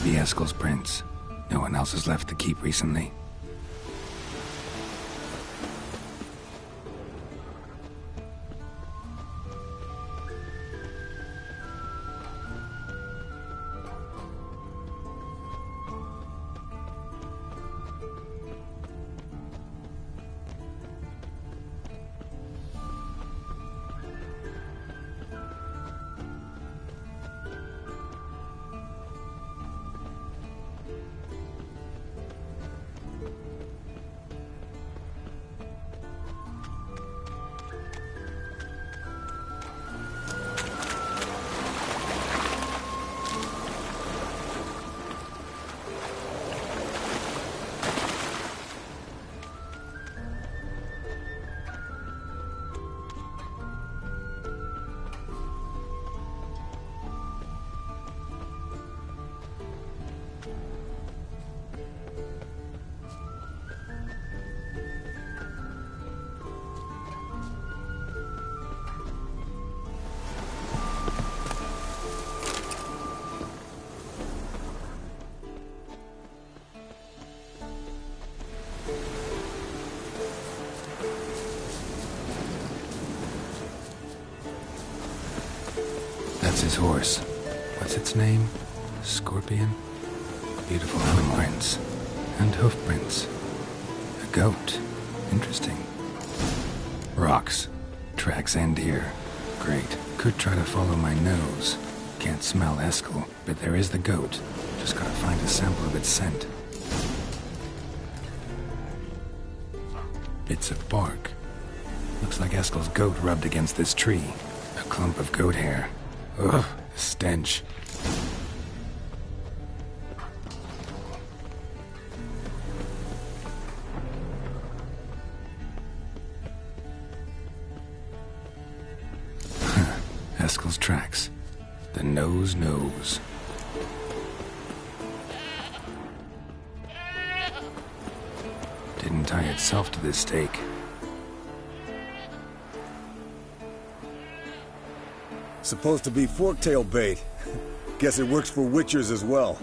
be Eskel's prints. No one else has left the keep recently. That's his horse. What's its name? Scorpion? Beautiful animal prints. And hoof prints. A goat. Interesting. Rocks. Tracks end here. Great. Could try to follow my nose. Can't smell Eskel, but there is the goat. Just gotta find a sample of its scent. Bits of bark. Looks like Eskel's goat rubbed against this tree. A clump of goat hair. Ugh, the stench. Eskel's tracks. The nose knows. Didn't tie itself to this stake. Supposed to be forktail bait. Guess it works for witchers as well.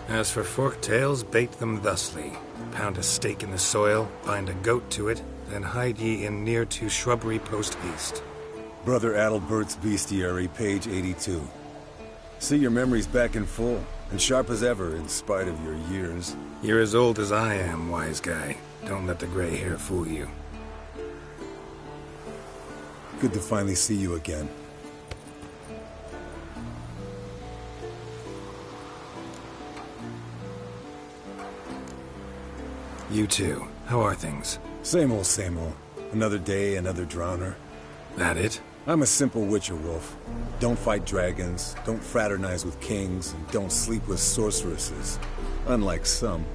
As for forktails, bait them thusly. Pound a stake in the soil, bind a goat to it, then hide ye in near to shrubbery post-haste. Brother Adalbert's Bestiary, page 82. See your memories back in full, and sharp as ever in spite of your years. You're as old as I am, wise guy. Don't let the gray hair fool you. Good to finally see you again. You too. How are things? Same old, same old. Another day, another drowner. That it? I'm a simple witcher wolf. Don't fight dragons, don't fraternize with kings, and don't sleep with sorceresses. Unlike some.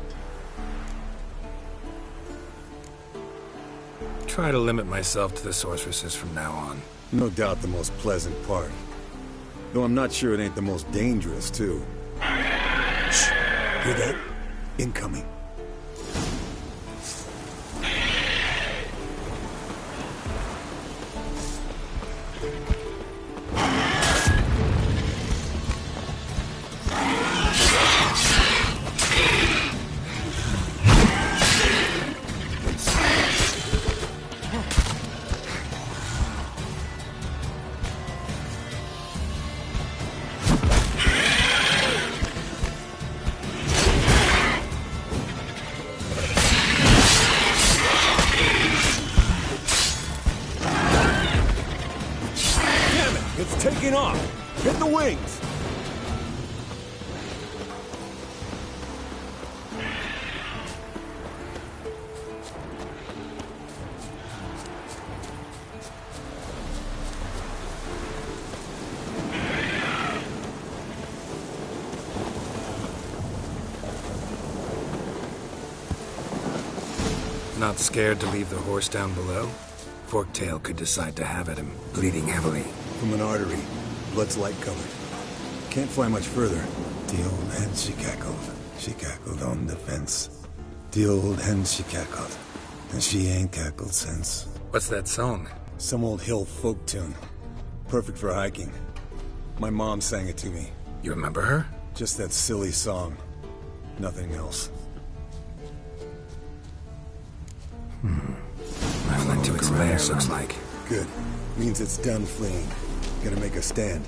Try to limit myself to the sorceresses from now on. No doubt the most pleasant part. Though I'm not sure it ain't the most dangerous, too. Shh! Hear that? Incoming. Taking off! Hit the wings! Not scared to leave the horse down below? Forktail could decide to have at him, bleeding heavily. From an artery. Blood's light colored. Can't fly much further. The old hen she cackled. She cackled on the fence. The old hen she cackled. And she ain't cackled since. What's that song? Some old hill folk tune. Perfect for hiking. My mom sang it to me. You remember her? Just that silly song. Nothing else. I went to its lair, looks like. Good. Means it's done fleeing. Gonna make a stand.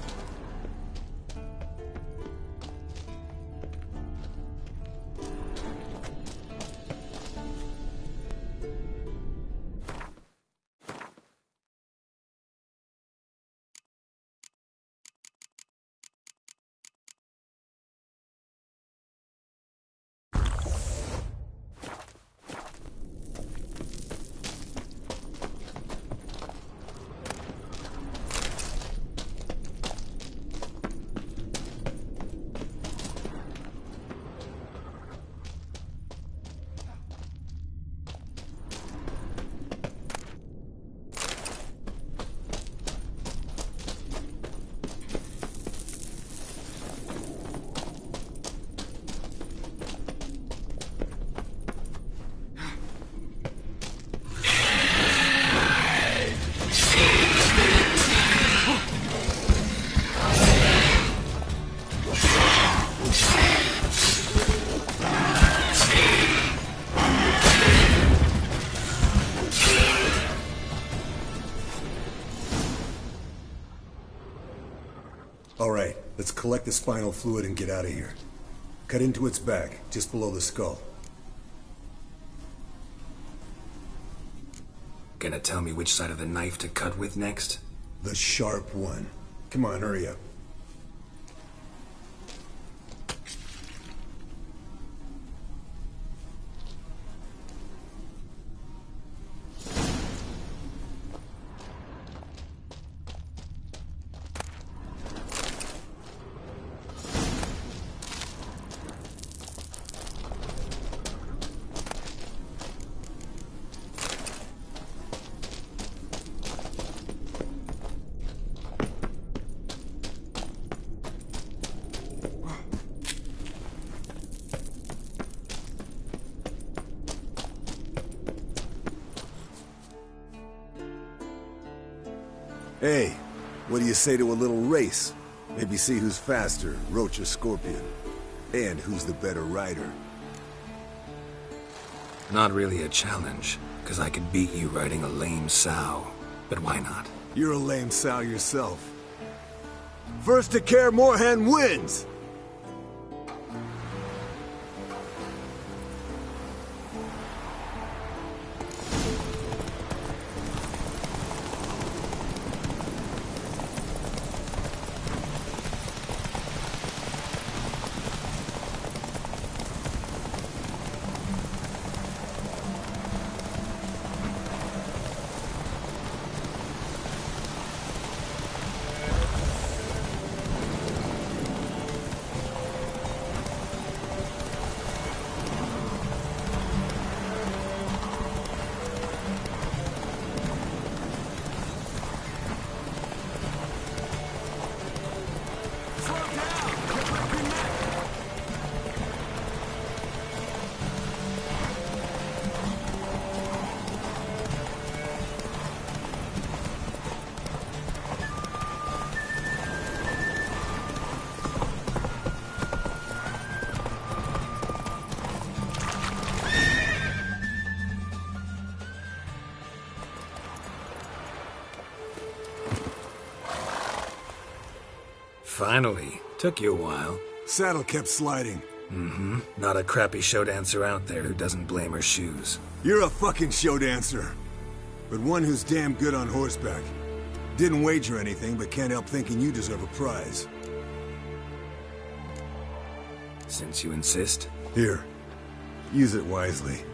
Alright, let's collect the spinal fluid and get out of here. Cut into its back, just below the skull. Gonna tell me which side of the knife to cut with next? The sharp one. Come on, hurry up. Hey, what do you say to a little race? Maybe see who's faster, Roach or Scorpion. And who's the better rider. Not really a challenge, because I could beat you riding a lame sow. But why not? You're a lame sow yourself. First to Kaer Morhen wins! Finally. Took you a while. Saddle kept sliding. Mm-hmm. Not a crappy show dancer out there who doesn't blame her shoes. You're a fucking show dancer. But one who's damn good on horseback. Didn't wager anything, but can't help thinking you deserve a prize. Since you insist. Here. Use it wisely.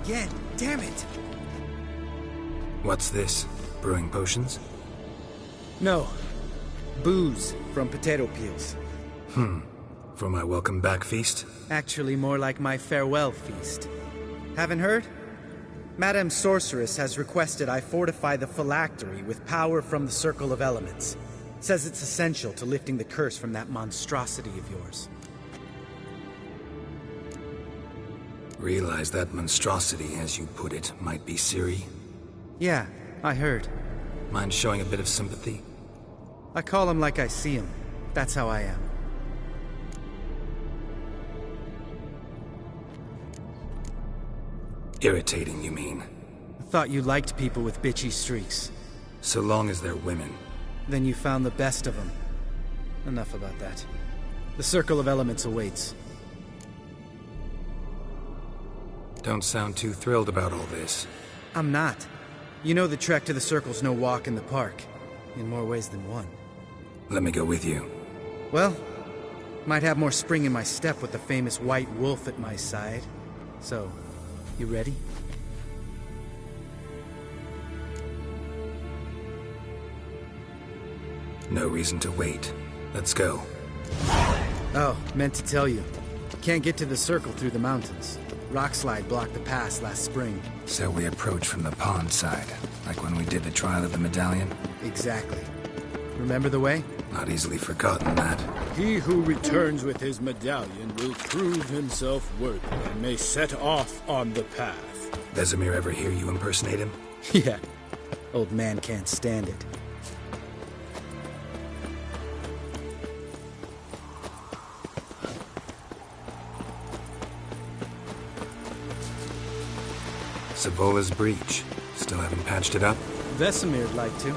again. Damn it. What's this? Brewing potions? No. Booze from potato peels. For my welcome back feast? Actually, more like my farewell feast. Haven't heard? Madame Sorceress has requested I fortify the phylactery with power from the Circle of Elements. Says it's essential to lifting the curse from that monstrosity of yours. Realize that monstrosity, as you put it, might be Ciri? Yeah, I heard. Mind showing a bit of sympathy? I call him like I see him. That's how I am. Irritating, you mean? I thought you liked people with bitchy streaks. So long as they're women. Then you found the best of them. Enough about that. The Circle of Elements awaits. Don't sound too thrilled about all this. I'm not. You know the trek to the Circle's no walk in the park. In more ways than one. Let me go with you. Well, might have more spring in my step with the famous white wolf at my side. So, you ready? No reason to wait. Let's go. Oh, meant to tell you. Can't get to the Circle through the mountains. Rockslide blocked the pass last spring. So we approach from the pond side, like when we did the trial of the medallion? Exactly. Remember the way? Not easily forgotten, that. He who returns with his medallion will prove himself worthy and may set off on the path. Vesemir ever hear you impersonate him? Yeah. Old man can't stand it. Savola's breach. Still haven't patched it up? Vesemir'd like to.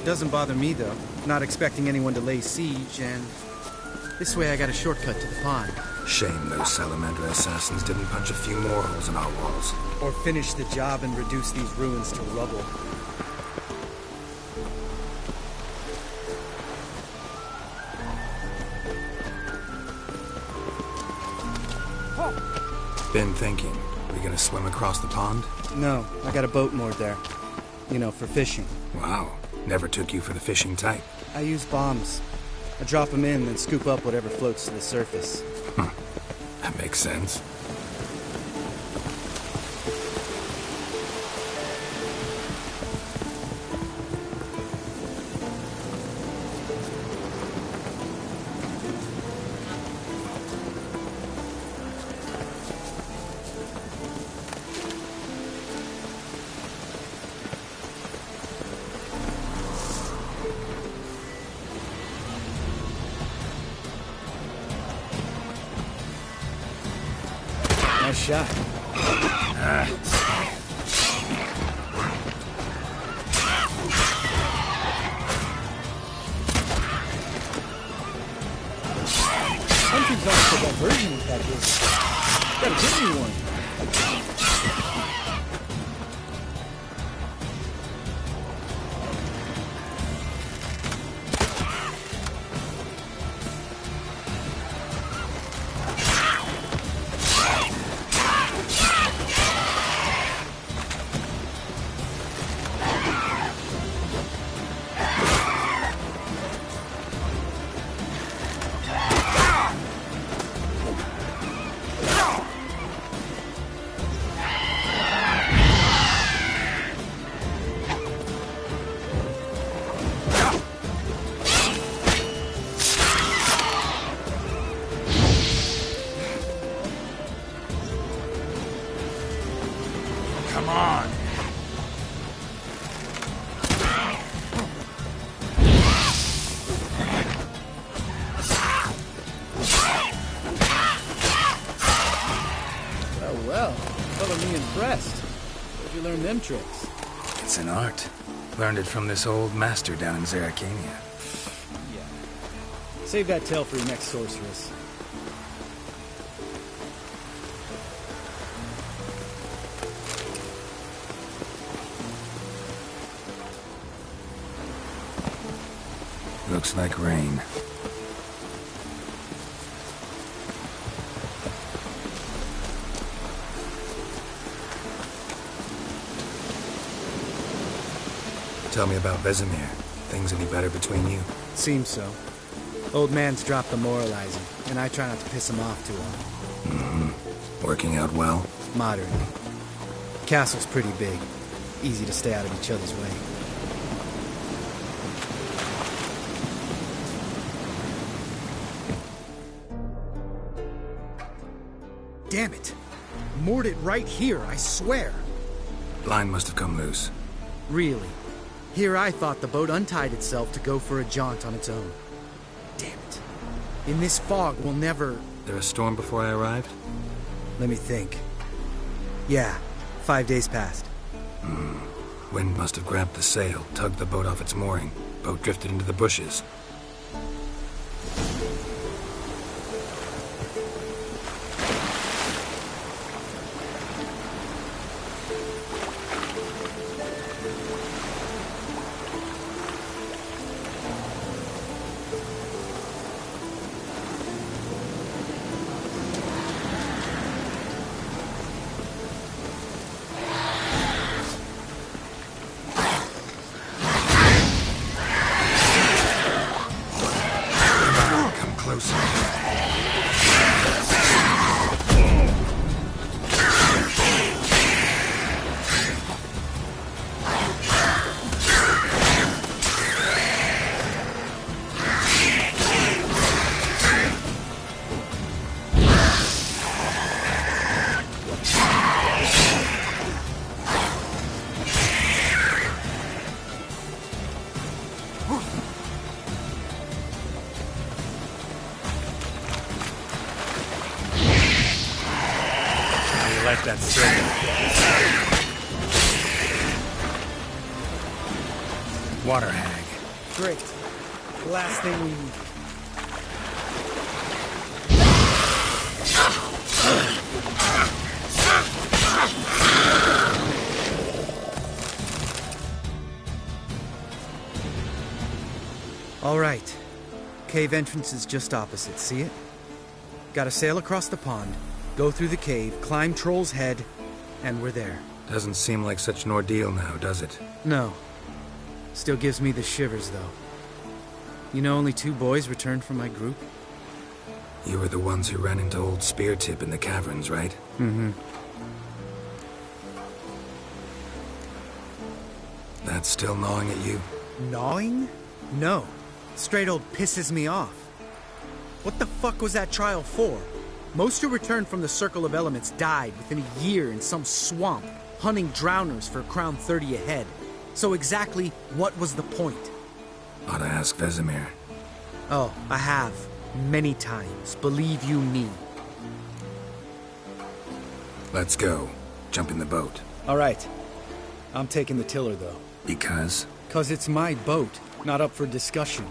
Doesn't bother me, though. Not expecting anyone to lay siege, and... this way I got a shortcut to the pond. Shame those Salamander assassins didn't punch a few more holes in our walls. Or finish the job and reduce these ruins to rubble. Been thinking. We gonna swim across the pond? No, I got a boat moored there. You know, for fishing. Wow. Never took you for the fishing type. I use bombs. I drop them in, then scoop up whatever floats to the surface. That makes sense. Nice shot. Something's off for diversion with that is. Gotta give me one. Come on! Oh well, color me impressed. Where'd you learn them tricks? It's an art. Learned it from this old master down in Zerrikania. Yeah. Save that tale for your next sorceress. Looks like rain. Tell me about Vesemir. Things any better between you? Seems so. Old man's dropped the moralizing, and I try not to piss him off too long. Working out well? Moderately. Castle's pretty big. Easy to stay out of each other's way. Damn it! Moored it right here, I swear! Line must have come loose. Really? Here I thought the boat untied itself to go for a jaunt on its own. Damn it. In this fog, we'll never... There a storm before I arrived? Let me think. Yeah, 5 days passed. Wind must have grabbed the sail, tugged the boat off its mooring. Boat drifted into the bushes. Let that straight. Water hag. Great. Last thing we need. All right. Cave entrance is just opposite, see it? Gotta sail across the pond, go through the cave, climb Troll's Head, and we're there. Doesn't seem like such an ordeal now, does it? No. Still gives me the shivers, though. You know only 2 boys returned from my group? You were the ones who ran into old Spear Tip in the caverns, right? Mm-hmm. That's still gnawing at you? Gnawing? No. Straight old pisses me off. What the fuck was that trial for? Most who returned from the Circle of Elements died within a year in some swamp, hunting drowners for Crown 30 a head. So exactly what was the point? Ought to ask Vesemir. Oh, I have. Many times, believe you me. Let's go. Jump in the boat. All right. I'm taking the tiller, though. Because? 'Cause it's my boat, not up for discussion.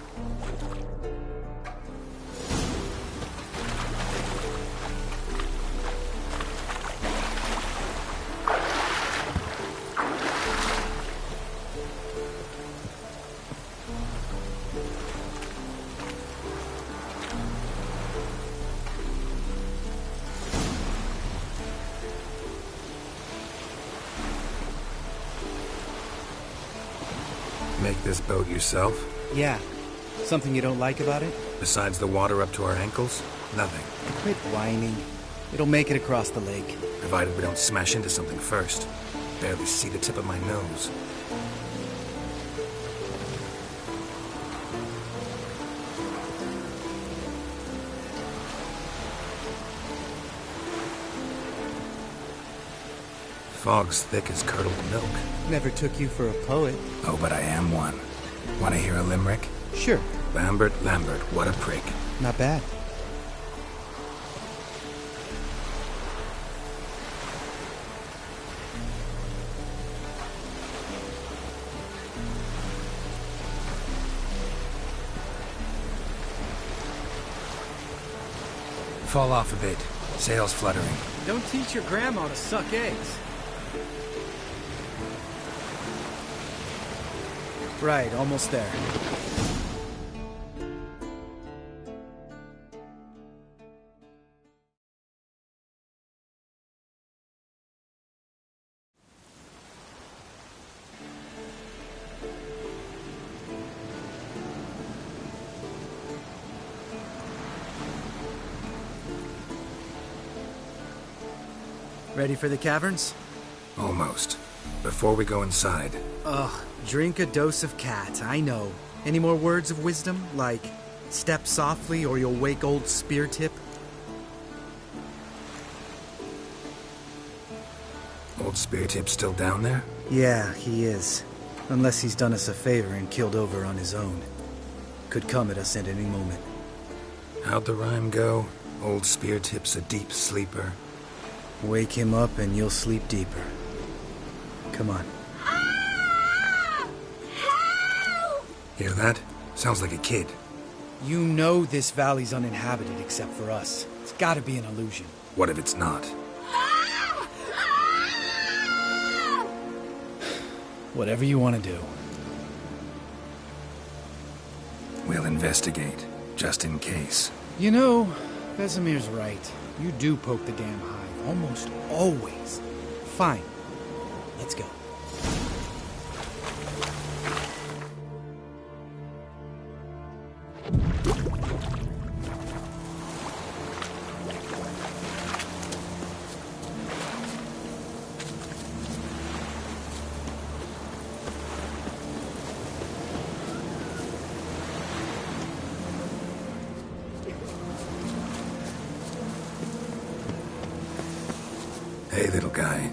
Make this boat yourself? Yeah. Something you don't like about it? Besides the water up to our ankles? Nothing. Quit whining. It'll make it across the lake. Provided we don't smash into something first. Barely see the tip of my nose. Fog's thick as curdled milk. Never took you for a poet. Oh, but I am one. Want to hear a limerick? Sure. Lambert, what a prick. Not bad. Fall off a bit. Sails fluttering. Don't teach your grandma to suck eggs. Right, almost there. Ready for the caverns? Almost. Before we go inside, Ugh, drink a dose of cat, I know. Any more words of wisdom, like, step softly or you'll wake old Spear Tip? Old Spear Tip's still down there? Yeah, he is. Unless he's done us a favor and killed over on his own. Could come at us at any moment. How'd the rhyme go? Old Spear Tip's a deep sleeper. Wake him up and you'll sleep deeper. Come on. Hear that? Sounds like a kid. You know this valley's uninhabited except for us. It's gotta be an illusion. What if it's not? Whatever you want to do. We'll investigate, just in case. You know, Vesemir's right. You do poke the damn hive, almost always. Fine. Let's go. Hey, little guy.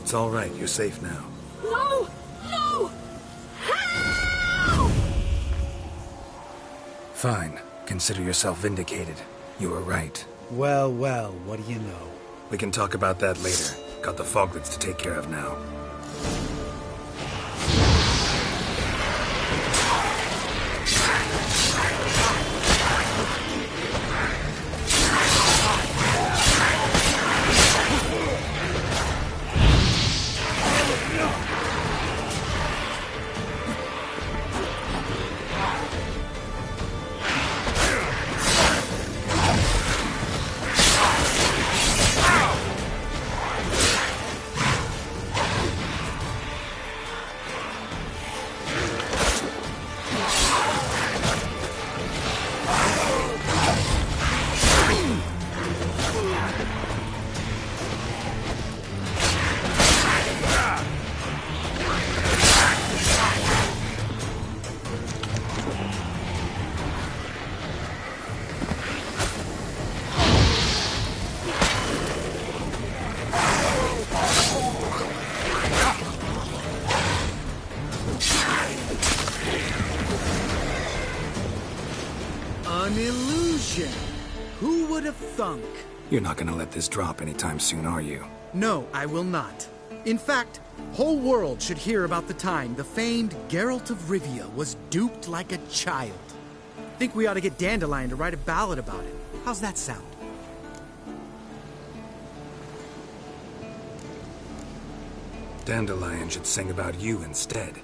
It's all right. You're safe now. No! No! Help! Fine. Consider yourself vindicated. You were right. Well, well, what do you know? We can talk about that later. Got the foglets to take care of now. An illusion! Who would have thunk? You're not gonna let this drop anytime soon, are you? No, I will not. In fact, whole world should hear about the time the famed Geralt of Rivia was duped like a child. Think we ought to get Dandelion to write a ballad about it. How's that sound? Dandelion should sing about you instead.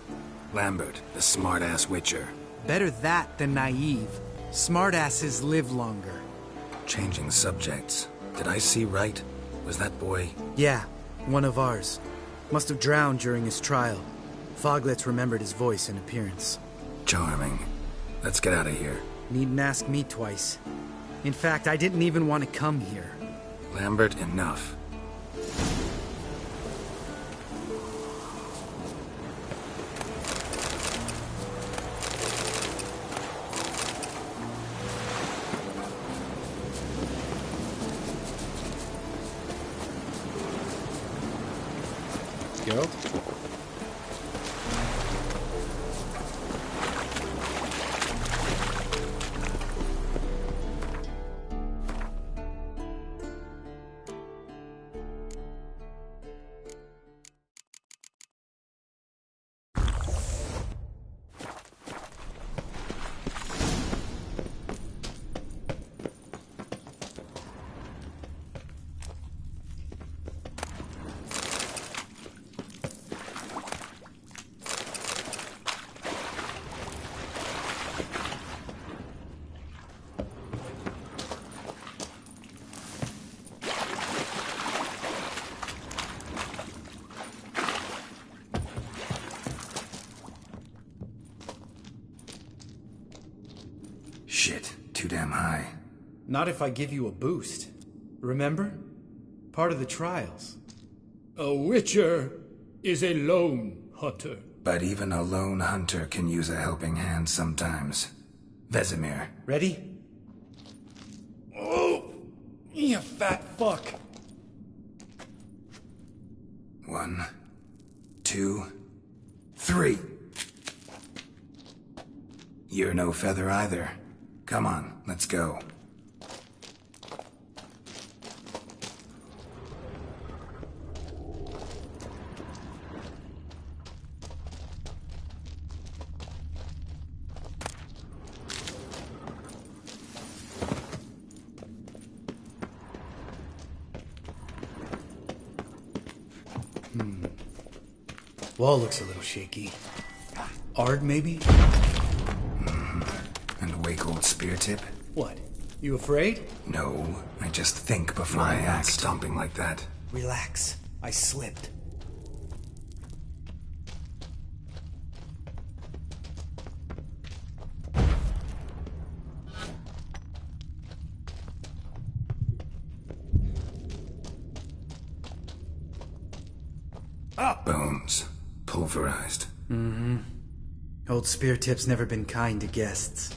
Lambert, the smart-ass witcher. Better that than naive. Smartasses live longer. Changing subjects. Did I see right? Was that boy... Yeah, one of ours. Must have drowned during his trial. Foglets remembered his voice and appearance. Charming. Let's get out of here. Needn't ask me twice. In fact, I didn't even want to come here. Lambert, enough. Geralt? Shit, too damn high. Not if I give you a boost. Remember? Part of the trials. A witcher is a lone hunter. But even a lone hunter can use a helping hand sometimes. Vesemir. Ready? Oh! You fat fuck! 1, 2, 3. You're no feather either. Come on, let's go. Wall looks a little shaky. Ard, maybe? And a wake-old spear tip? What? You afraid? No, I just think before I act stomping like that. Relax. I slipped. Bones. Pulverized. Old spear tip's never been kind to guests.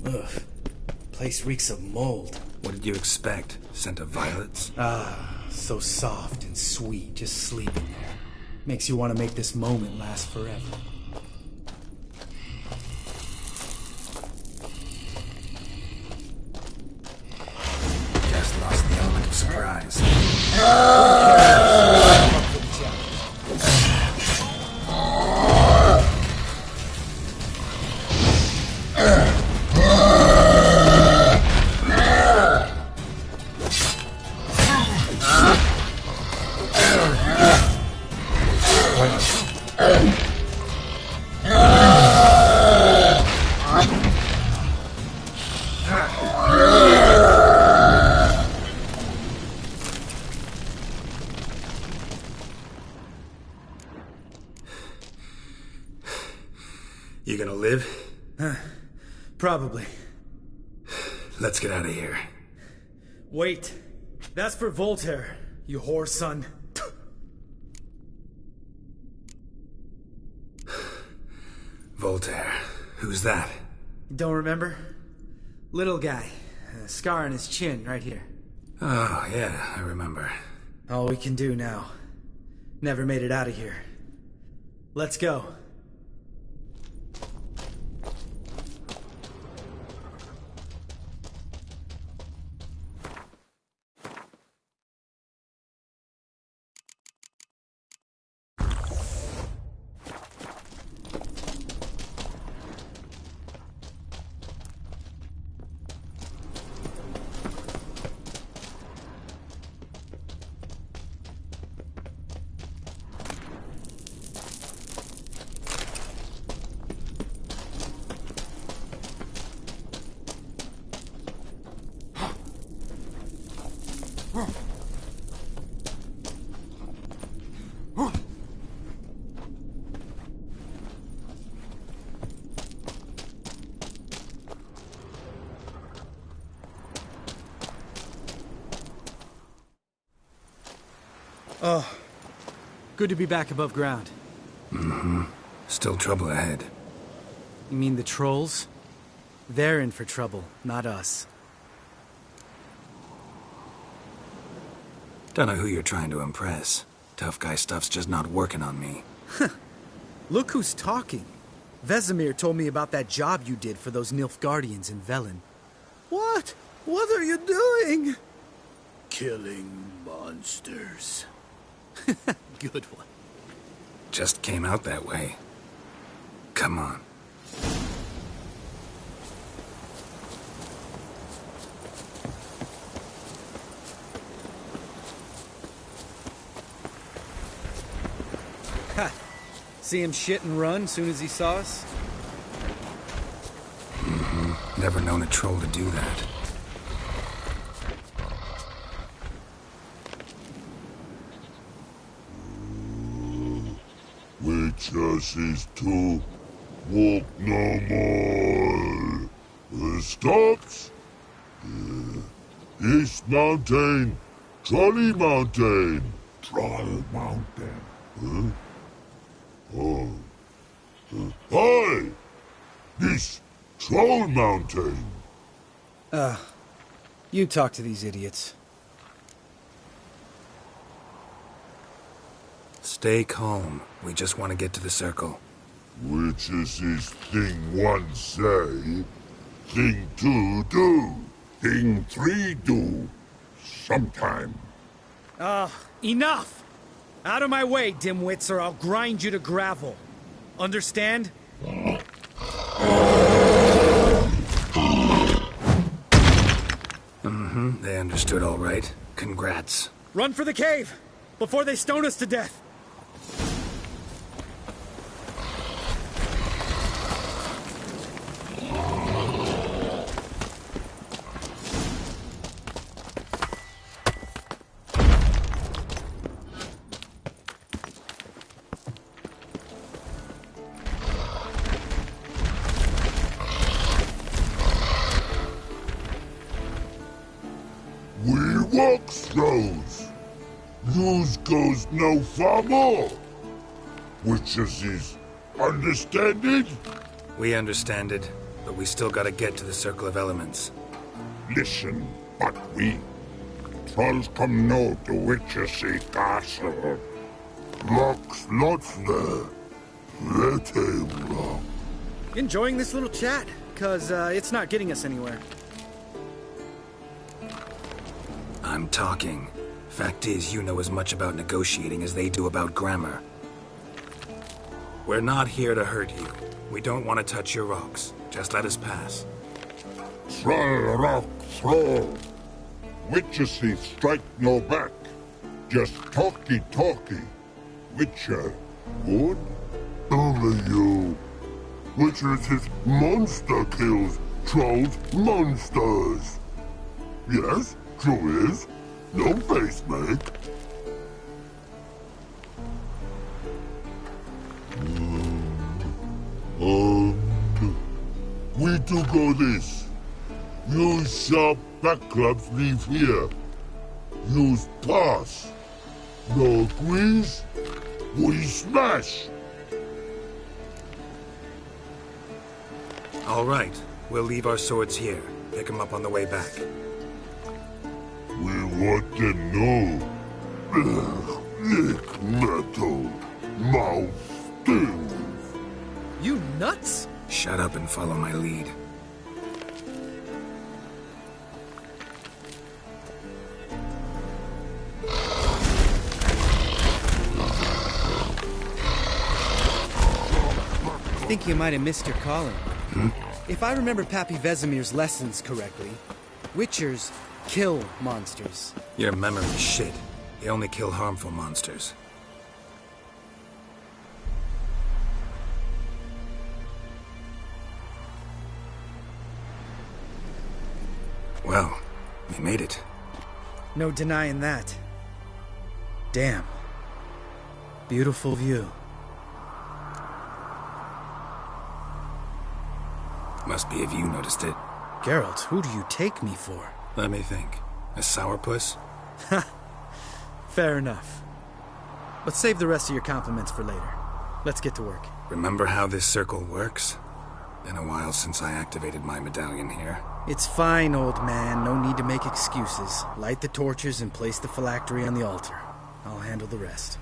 Ugh. Place reeks of mold. What did you expect? Scent of violets? So soft and sweet, just sleeping there. Makes you want to make this moment last forever. Just lost the element of surprise. You gonna live? Probably. Let's get out of here. Wait. That's for Voltaire, you whore son. Voltaire. Who's that? Don't remember? Little guy. A scar on his chin, right here. Oh, yeah, I remember. All we can do now. Never made it out of here. Let's go. Oh, good to be back above ground. Still trouble ahead. You mean the trolls? They're in for trouble, not us. Don't know who you're trying to impress. Tough guy stuff's just not working on me. Look who's talking. Vesemir told me about that job you did for those Nilfgaardians in Velen. What? What are you doing? Killing monsters. Good one. Just came out that way. Come on. See him shit and run soon as he saw us? Never known a troll to do that. Witches is to walk no more. Stops? East Mountain, Trolley Mountain. Troll Mountain. Huh? Oh. Hi! This Troll Mountain. You talk to these idiots. Stay calm. We just want to get to the circle. Which is this thing one say, thing two do, thing three do, sometime. Enough! Out of my way, dimwits, or I'll grind you to gravel. Understand? They understood all right. Congrats. Run for the cave! Before they stone us to death! We walk throws. News goes no far more. Which is understand it? We understand it, but we still gotta get to the Circle of Elements. Listen, but we trolls come no to Witchessy Castle. Locks lots there. Let him rock. Enjoying this little chat? Cause, it's not getting us anywhere. I'm talking. Fact is, you know as much about negotiating as they do about grammar. We're not here to hurt you. We don't want to touch your rocks. Just let us pass. Troll rock throw. Witchessy strike no back. Just talky. Witcher, good? Only you. Witcher's his monster kills. Trolls monsters. Yes, true is. No face make. We do go this. Use sharp back clubs leave here. Use pass. No agrees? We smash. All right. We'll leave our swords here. Pick them up on the way back. We want to know. Nick metal. Mouth stings. You nuts? Shut up and follow my lead. I think you might have missed your calling. If I remember Pappy Vesemir's lessons correctly, Witchers kill monsters. Your memory's shit. They only kill harmful monsters. Well, we made it. No denying that. Damn. Beautiful view. Must be if you noticed it. Geralt, who do you take me for? Let me think. A sourpuss? Fair enough. But save the rest of your compliments for later. Let's get to work. Remember how this circle works? Been a while since I activated my medallion here. It's fine, old man. No need to make excuses. Light the torches and place the phylactery on the altar. I'll handle the rest.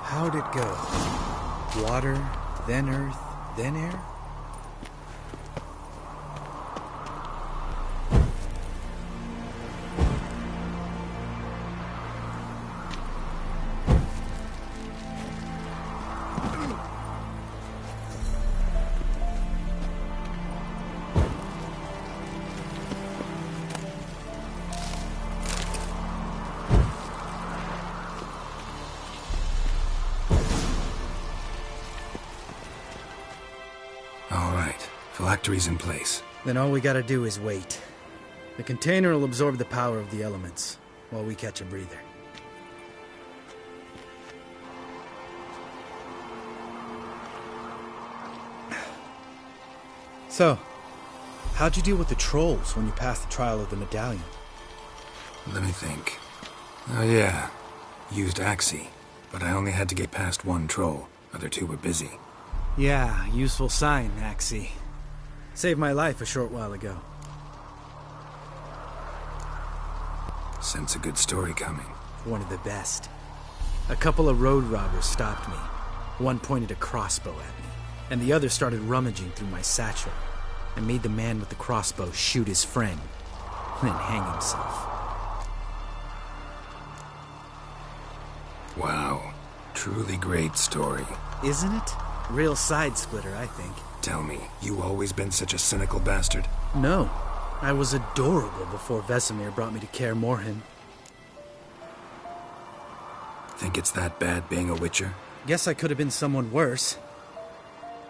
How'd it go? Water, then earth, then air? All right. Phylactery's in place. Then all we gotta do is wait. The container will absorb the power of the elements, while we catch a breather. So, how'd you deal with the trolls when you passed the trial of the medallion? Let me think. Oh yeah, used Axie, but I only had to get past one troll. Other two were busy. Yeah, useful sign, Axie. Saved my life a short while ago. Sense a good story coming. One of the best. A couple of road robbers stopped me. One pointed a crossbow at me, and the other started rummaging through my satchel, and made the man with the crossbow shoot his friend, then hang himself. Wow. Truly great story. Isn't it? Real side-splitter, I think. Tell me, you always been such a cynical bastard? No. I was adorable before Vesemir brought me to Kaer Morhen. Think it's that bad being a Witcher? Guess I could have been someone worse.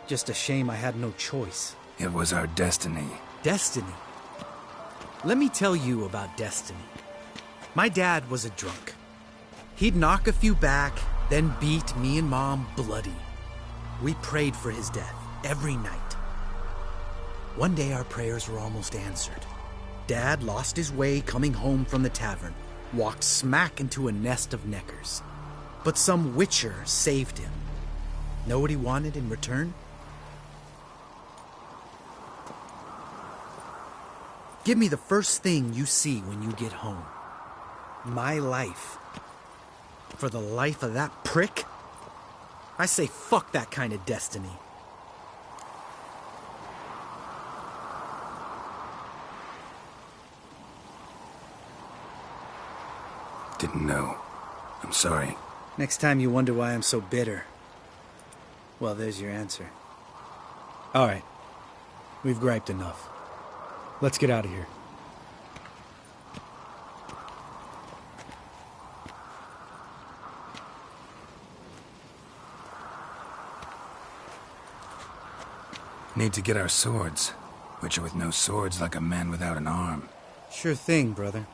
Just a shame I had no choice. It was our destiny. Destiny? Let me tell you about destiny. My dad was a drunk. He'd knock a few back, then beat me and Mom bloody. We prayed for his death every night. One day our prayers were almost answered. Dad lost his way coming home from the tavern, walked smack into a nest of neckers. But some Witcher saved him. Know what he wanted in return? Give me the first thing you see when you get home. My life. For the life of that prick? I say fuck that kind of destiny. Didn't know. I'm sorry. Next time you wonder why I'm so bitter, well, there's your answer. All right. We've griped enough. Let's get out of here. Need to get our swords. Witcher with no swords like a man without an arm. Sure thing, brother.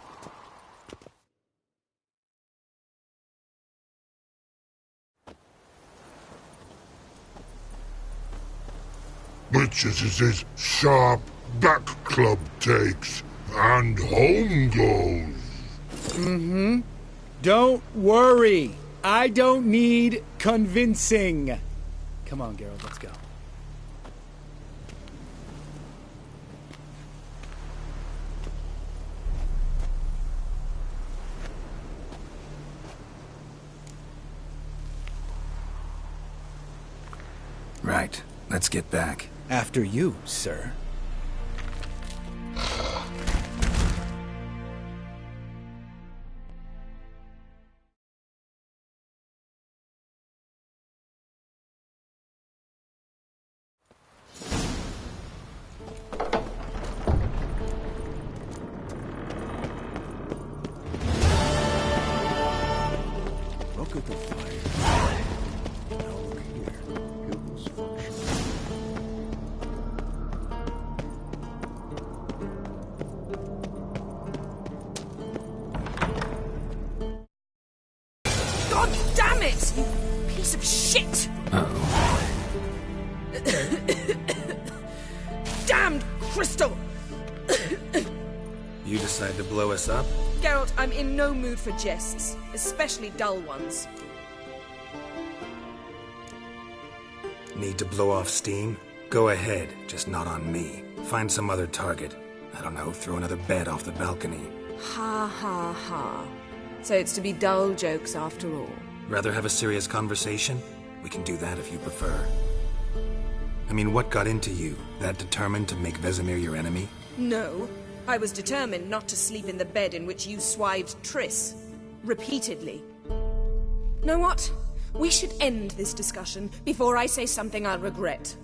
Bitches is his sharp back club takes, and home goes. Don't worry. I don't need convincing. Come on, Geralt, let's go. Right. Let's get back. After you, sir. Look at the fire. Now look here. Pupils function. God damn it! You piece of shit! Uh-oh. Damned crystal! You decide to blow us up? Geralt, I'm in no mood for jests, especially dull ones. Need to blow off steam? Go ahead, just not on me. Find some other target. I don't know, throw another bed off the balcony. Ha ha ha. So it's to be dull jokes after all. Rather have a serious conversation? We can do that if you prefer. I mean, what got into you? That determined to make Vesemir your enemy? No. I was determined not to sleep in the bed in which you swived Triss. Repeatedly. Know what? We should end this discussion before I say something I'll regret.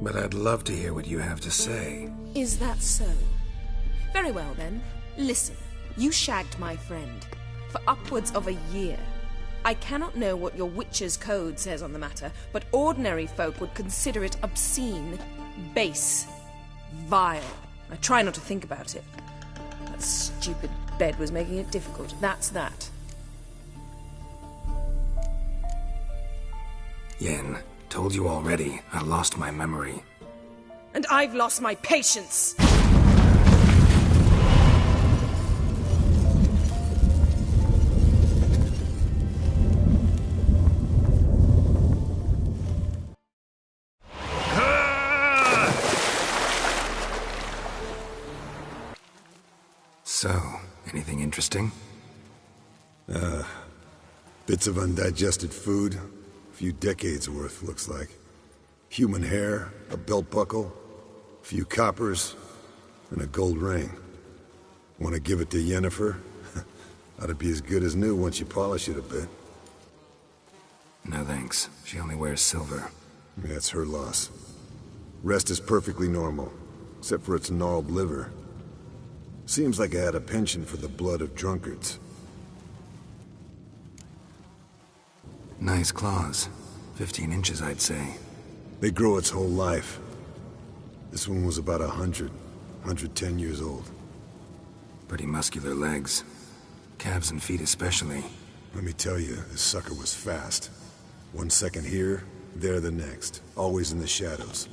But I'd love to hear what you have to say. Is that so? Very well then. Listen, you shagged my friend for upwards of a year. I cannot know what your Witcher's Code says on the matter, but ordinary folk would consider it obscene, base, vile. I try not to think about it. That stupid bed was making it difficult. That's that. Yen, told you already, I lost my memory. And I've lost my patience! So, anything interesting? Bits of undigested food. A few decades worth, looks like. Human hair, a belt buckle, a few coppers, and a gold ring. Want to give it to Yennefer? Ought to be as good as new once you polish it a bit. No thanks. She only wears silver. That's her loss. Rest is perfectly normal, except for its gnarled liver. Seems like I had a penchant for the blood of drunkards. Nice claws. 15 inches, I'd say. They grow its whole life. This one was about 110 years old. Pretty muscular legs. Calves and feet especially. Let me tell you, this sucker was fast. 1 second here, there the next. Always in the shadows.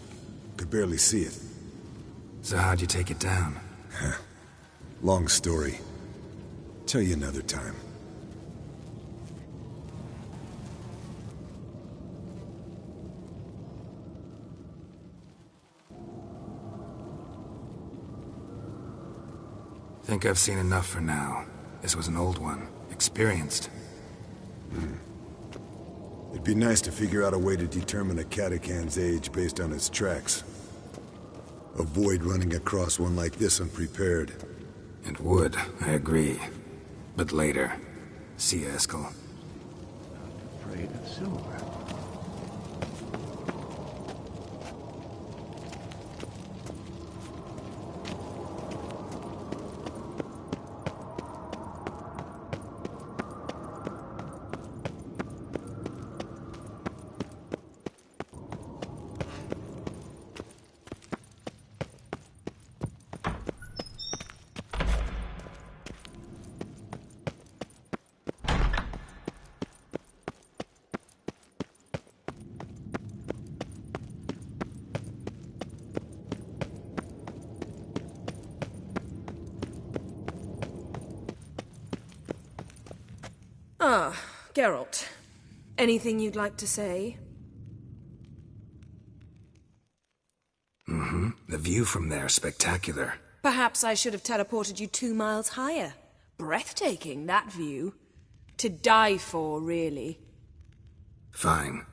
Could barely see it. So how'd you take it down? Long story. Tell you another time. Think I've seen enough for now. This was an old one. Experienced. It'd be nice to figure out a way to determine a catacan's age based on its tracks. Avoid running across one like this unprepared. It would, I agree. But later. See you, Eskel. Afraid of silver. Ah, Geralt. Anything you'd like to say? The view from there, spectacular. Perhaps I should have teleported you 2 miles higher. Breathtaking, that view. To die for, really. Fine.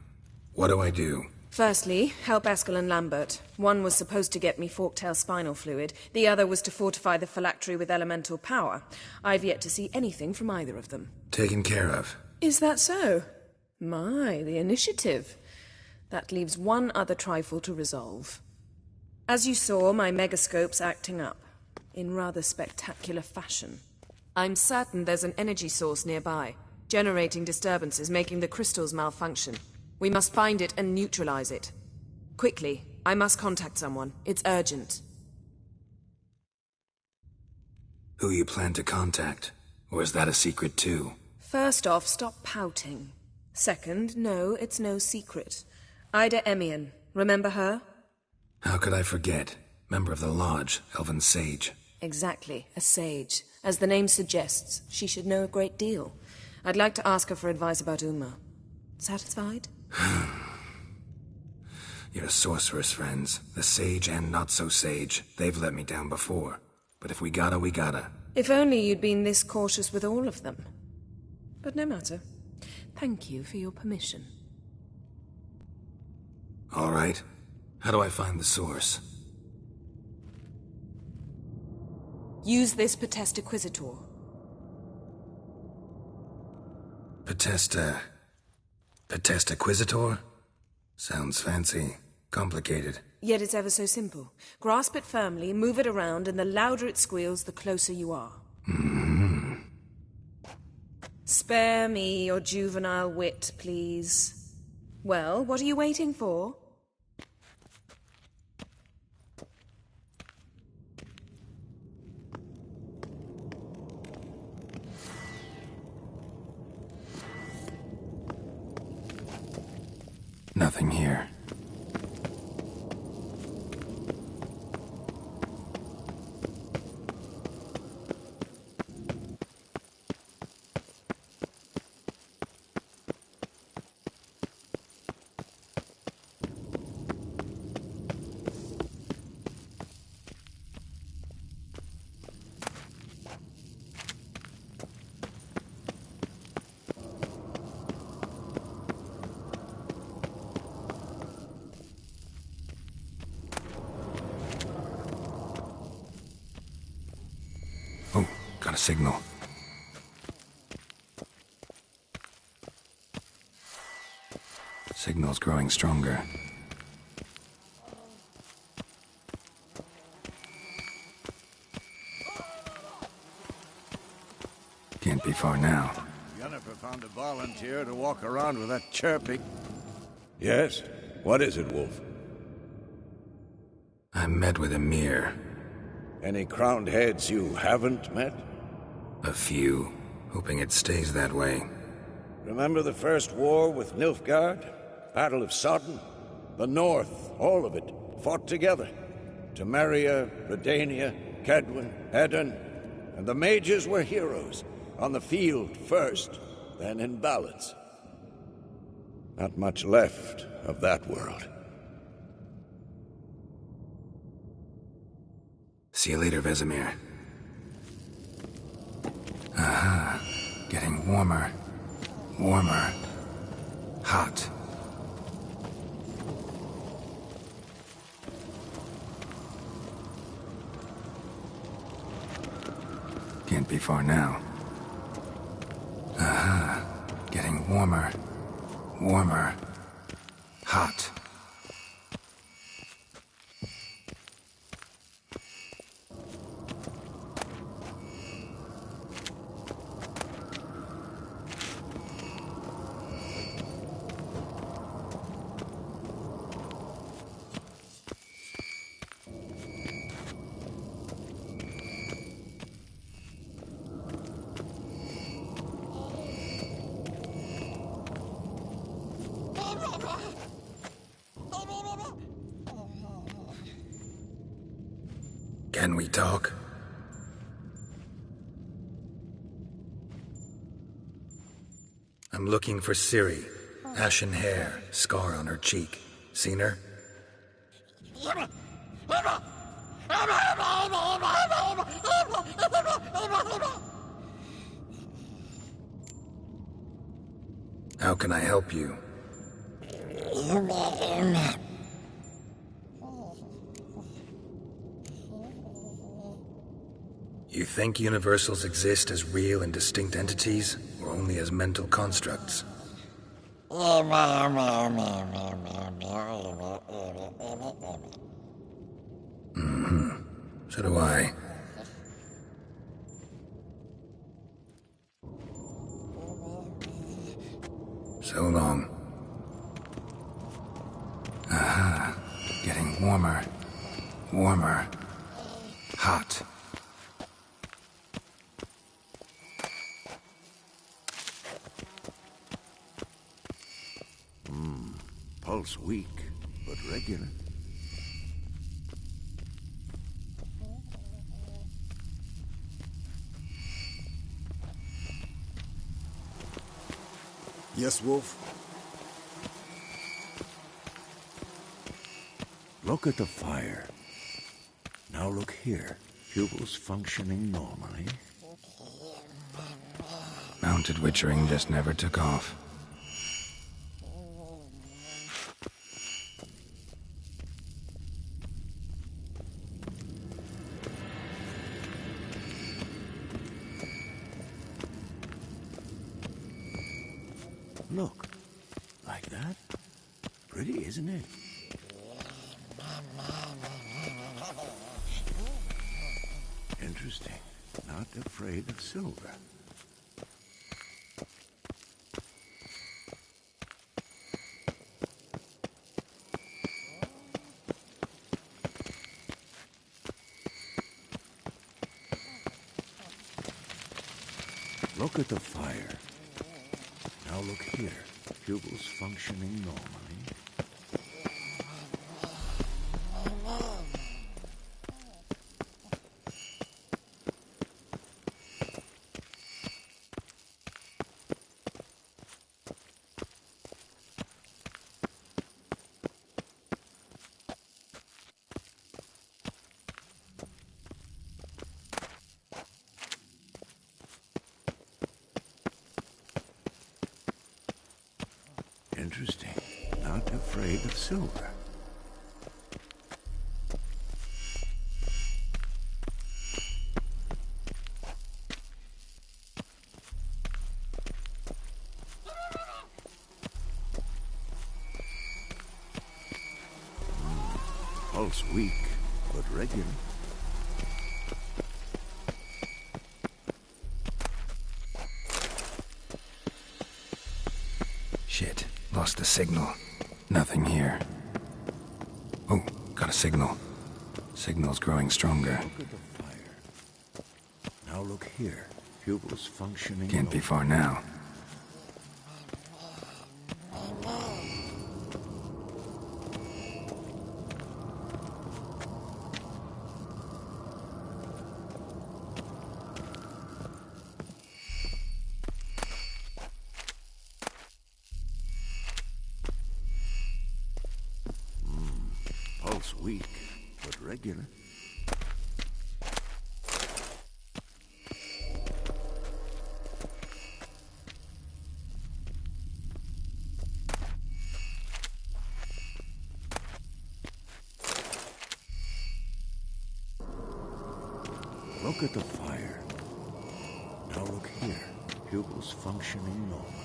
What do I do? Firstly, help Eskel and Lambert. One was supposed to get me forktail spinal fluid. The other was to fortify the phylactery with elemental power. I've yet to see anything from either of them. Taken care of. Is that so? My, the initiative. That leaves one other trifle to resolve. As you saw, my megascope's acting up. In rather spectacular fashion. I'm certain there's an energy source nearby, generating disturbances, making the crystals malfunction. We must find it and neutralize it. Quickly, I must contact someone. It's urgent. Who you plan to contact? Or is that a secret too? First off, stop pouting. Second, no, it's no secret. Ida Emian. Remember her? How could I forget? Member of the Lodge, Elven Sage. Exactly, a sage. As the name suggests, she should know a great deal. I'd like to ask her for advice about Uma. Satisfied? Your sorceress friends, the sage and not-so-sage, they've let me down before. But if we gotta, we gotta. If only you'd been this cautious with all of them. But no matter. Thank you for your permission. All right. How do I find the source? Use this Potestaquizitor. Potestaquizitor? Sounds fancy. Complicated. Yet it's ever so simple. Grasp it firmly, move it around, and the louder it squeals, the closer you are. Spare me your juvenile wit, please. Well, what are you waiting for? Nothing here. Oh, got a signal. Signal's growing stronger. Can't be far now. Yennefer found a volunteer to walk around with that chirping. Yes? What is it, Wolf? I met with Emir. Any crowned heads you haven't met? A few. Hoping it stays that way. Remember the first war with Nilfgaard? Battle of Sodden? The North, all of it, fought together. Temeria, Redania, Kedwen, Edirn, and the mages were heroes. On the field first, then in ballads. Not much left of that world. See you later, Vesemir. Aha. Getting warmer. Warmer. Hot. Can't be far now. Aha. Getting warmer. Warmer. Hot. Can we talk? I'm looking for Ciri. Ashen hair, scar on her cheek. Seen her? How can I help you? You think universals exist as real and distinct entities, or only as mental constructs? Mm-hmm. So do I. So long. Aha. Getting warmer. Warmer. Hot. Pulse weak, but regular. Yes, Wolf? Look at the fire. Now look here. Pupils functioning normally. Mounted witchering just never took off. Look. Like that? Pretty, isn't it? Interesting. Not afraid of silver. Look at the fire. Now look here. Pupils functioning normally. Interesting. Not afraid of silver. Pulse weak, but regular. Shit. Lost the signal. Nothing here. Oh, got a signal. Signal's growing stronger. Look at the fire. Now look here. Pupils functioning. Can't be far now. Pulse weak, but regular. Look at the fire. Now look here. Pupils functioning normally.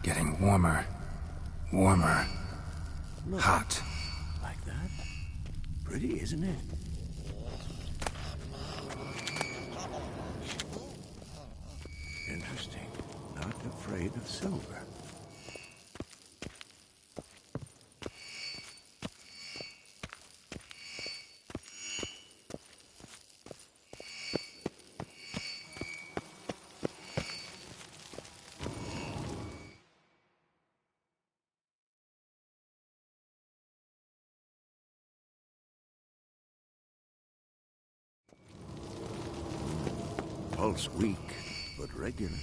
Getting warmer. Warmer. Look. Hot. Like that? Pretty, isn't it? Interesting. Not afraid of silver. Pulse weak, but regular.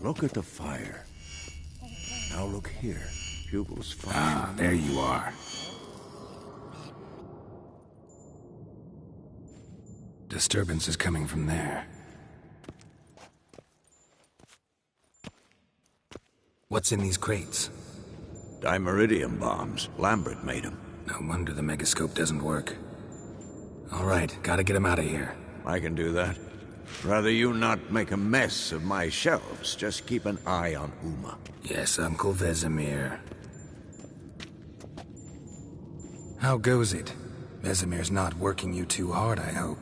Look at the fire. Now look here. Pupils function. Ah, there you are. Disturbance is coming from there. What's in these crates? Dimeridium bombs. Lambert made them. No wonder the megascope doesn't work. All right, gotta get him out of here. I can do that. Rather you not make a mess of my shelves. Just keep an eye on Uma. Yes, Uncle Vesemir. How goes it? Vesemir's not working you too hard, I hope.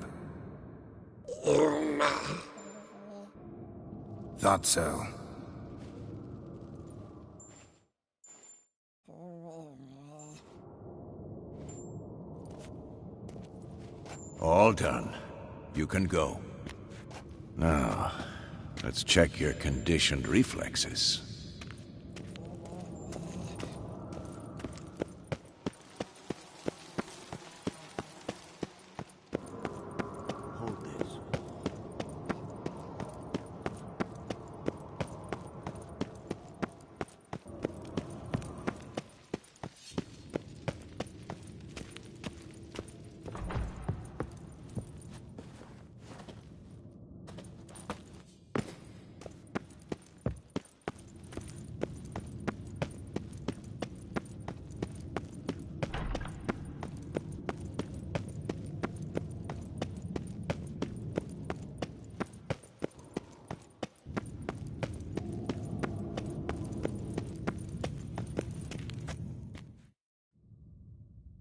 Thought so. All done. You can go. Now, let's check your conditioned reflexes. Hold this.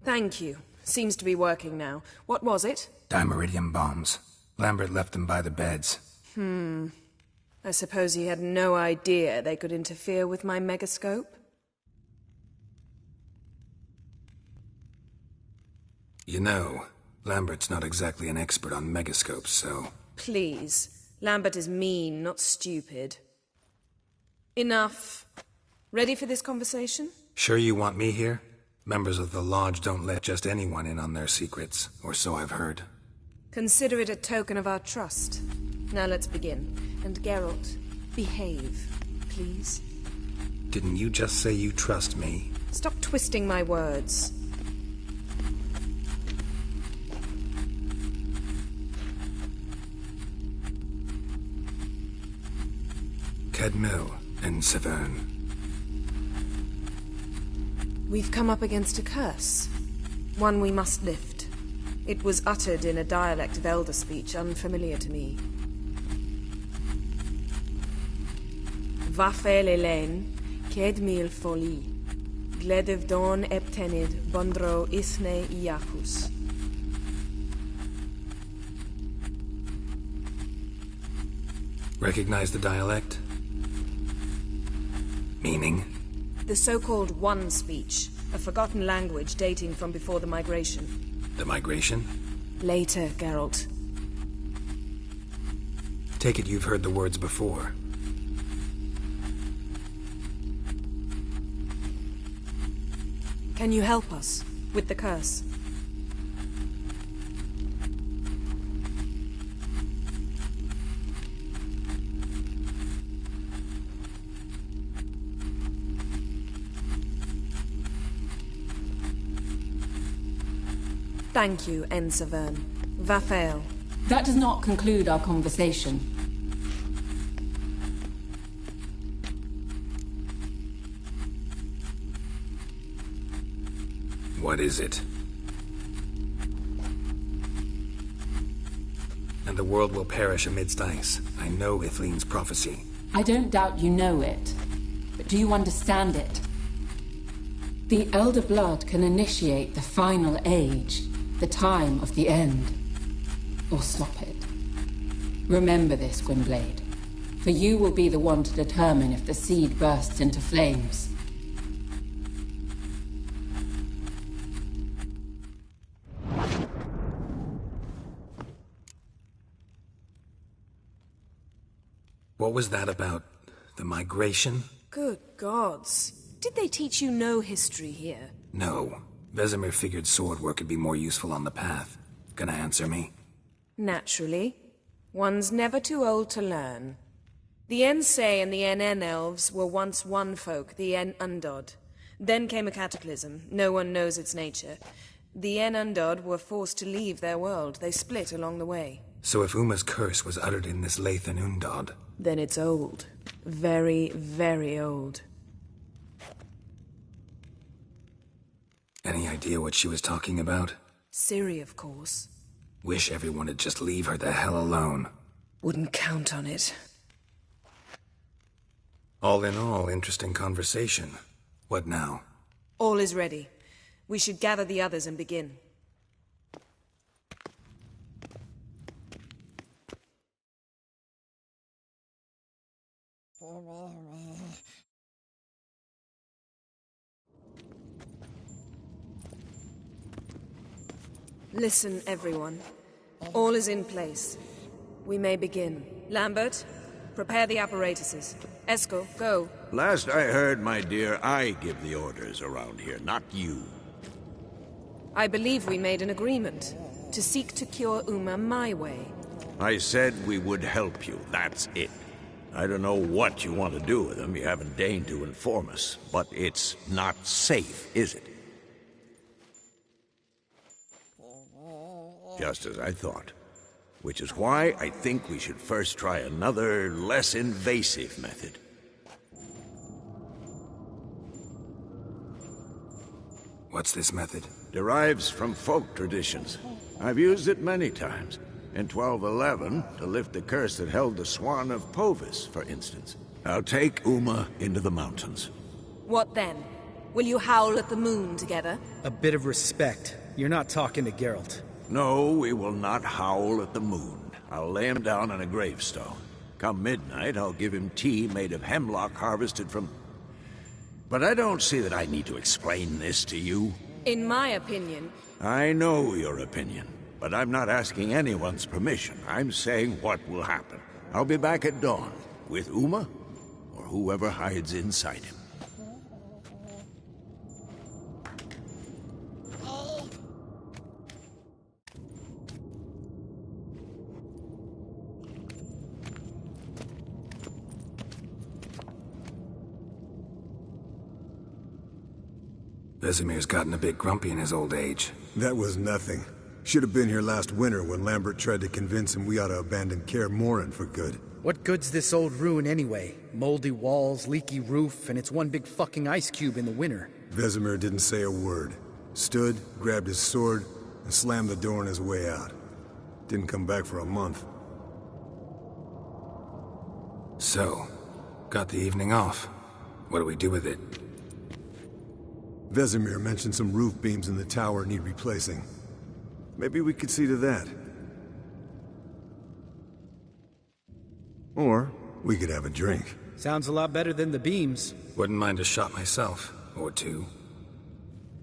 Thank you. Seems to be working now. What was it? Dimeridium bombs. Lambert left them by the beds. I suppose he had no idea they could interfere with my megascope? You know, Lambert's not exactly an expert on megascopes, so... Please. Lambert is mean, not stupid. Enough. Ready for this conversation? Sure you want me here? Members of the Lodge don't let just anyone in on their secrets, or so I've heard. Consider it a token of our trust. Now let's begin. And Geralt, behave, please. Didn't you just say you trust me? Stop twisting my words. Cadmil and Severn. We've come up against a curse. One we must lift. It was uttered in a dialect of Elder speech unfamiliar to me. Vafel Elen, Kedmil Foli, Gledev Don Eptenid, Bondro Isne Iakus. Recognize the dialect? Meaning? The so-called One speech, a forgotten language dating from before the migration. The migration? Later, Geralt. Take it you've heard the words before. Can you help us with the curse? Thank you, Severn. Vafel. That does not conclude our conversation. What is it? And the world will perish amidst ice. I know Ithleen's prophecy. I don't doubt you know it. But do you understand it? The Elder Blood can initiate the final age, the time of the end. Or stop it. Remember this, Gwynblade. For you will be the one to determine if the seed bursts into flames. What was that about? The migration? Good gods. Did they teach you no history here? No. Vesemir figured sword work could be more useful on the path. Gonna answer me? Naturally. One's never too old to learn. The Ensei and the NN elves were once one folk, the En Undod. Then came a cataclysm. No one knows its nature. The En Undod were forced to leave their world. They split along the way. So if Uma's curse was uttered in this Lathan Undod... Then it's old. Very, very old. Any idea what she was talking about? Ciri, of course. Wish everyone would just leave her the hell alone. Wouldn't count on it. All in all, interesting conversation. What now? All is ready. We should gather the others and begin. Listen, everyone. All is in place. We may begin. Lambert, prepare the apparatuses. Eskel, go. Last I heard, my dear, I give the orders around here, not you. I believe we made an agreement to seek to cure Uma my way. I said we would help you, that's it. I don't know what you want to do with him, you haven't deigned to inform us, but it's not safe, is it? Just as I thought. Which is why I think we should first try another, less invasive method. What's this method? Derives from folk traditions. I've used it many times. In 1211, to lift the curse that held the Swan of Povis, for instance. I'll take Uma into the mountains. What then? Will you howl at the moon together? A bit of respect. You're not talking to Geralt. No, we will not howl at the moon. I'll lay him down on a gravestone. Come midnight, I'll give him tea made of hemlock harvested from... But I don't see that I need to explain this to you. In my opinion... I know your opinion, but I'm not asking anyone's permission. I'm saying what will happen. I'll be back at dawn, with Uma, or whoever hides inside him. Vesemir's gotten a bit grumpy in his old age. That was nothing. Should have been here last winter when Lambert tried to convince him we ought to abandon Kaer Morhen for good. What good's this old ruin anyway? Moldy walls, leaky roof, and it's one big fucking ice cube in the winter. Vesemir didn't say a word. Stood, grabbed his sword, and slammed the door on his way out. Didn't come back for a month. So, got the evening off. What do we do with it? Vesemir mentioned some roof beams in the tower need replacing. Maybe we could see to that. Or we could have a drink. Sounds a lot better than the beams. Wouldn't mind a shot myself. Or two.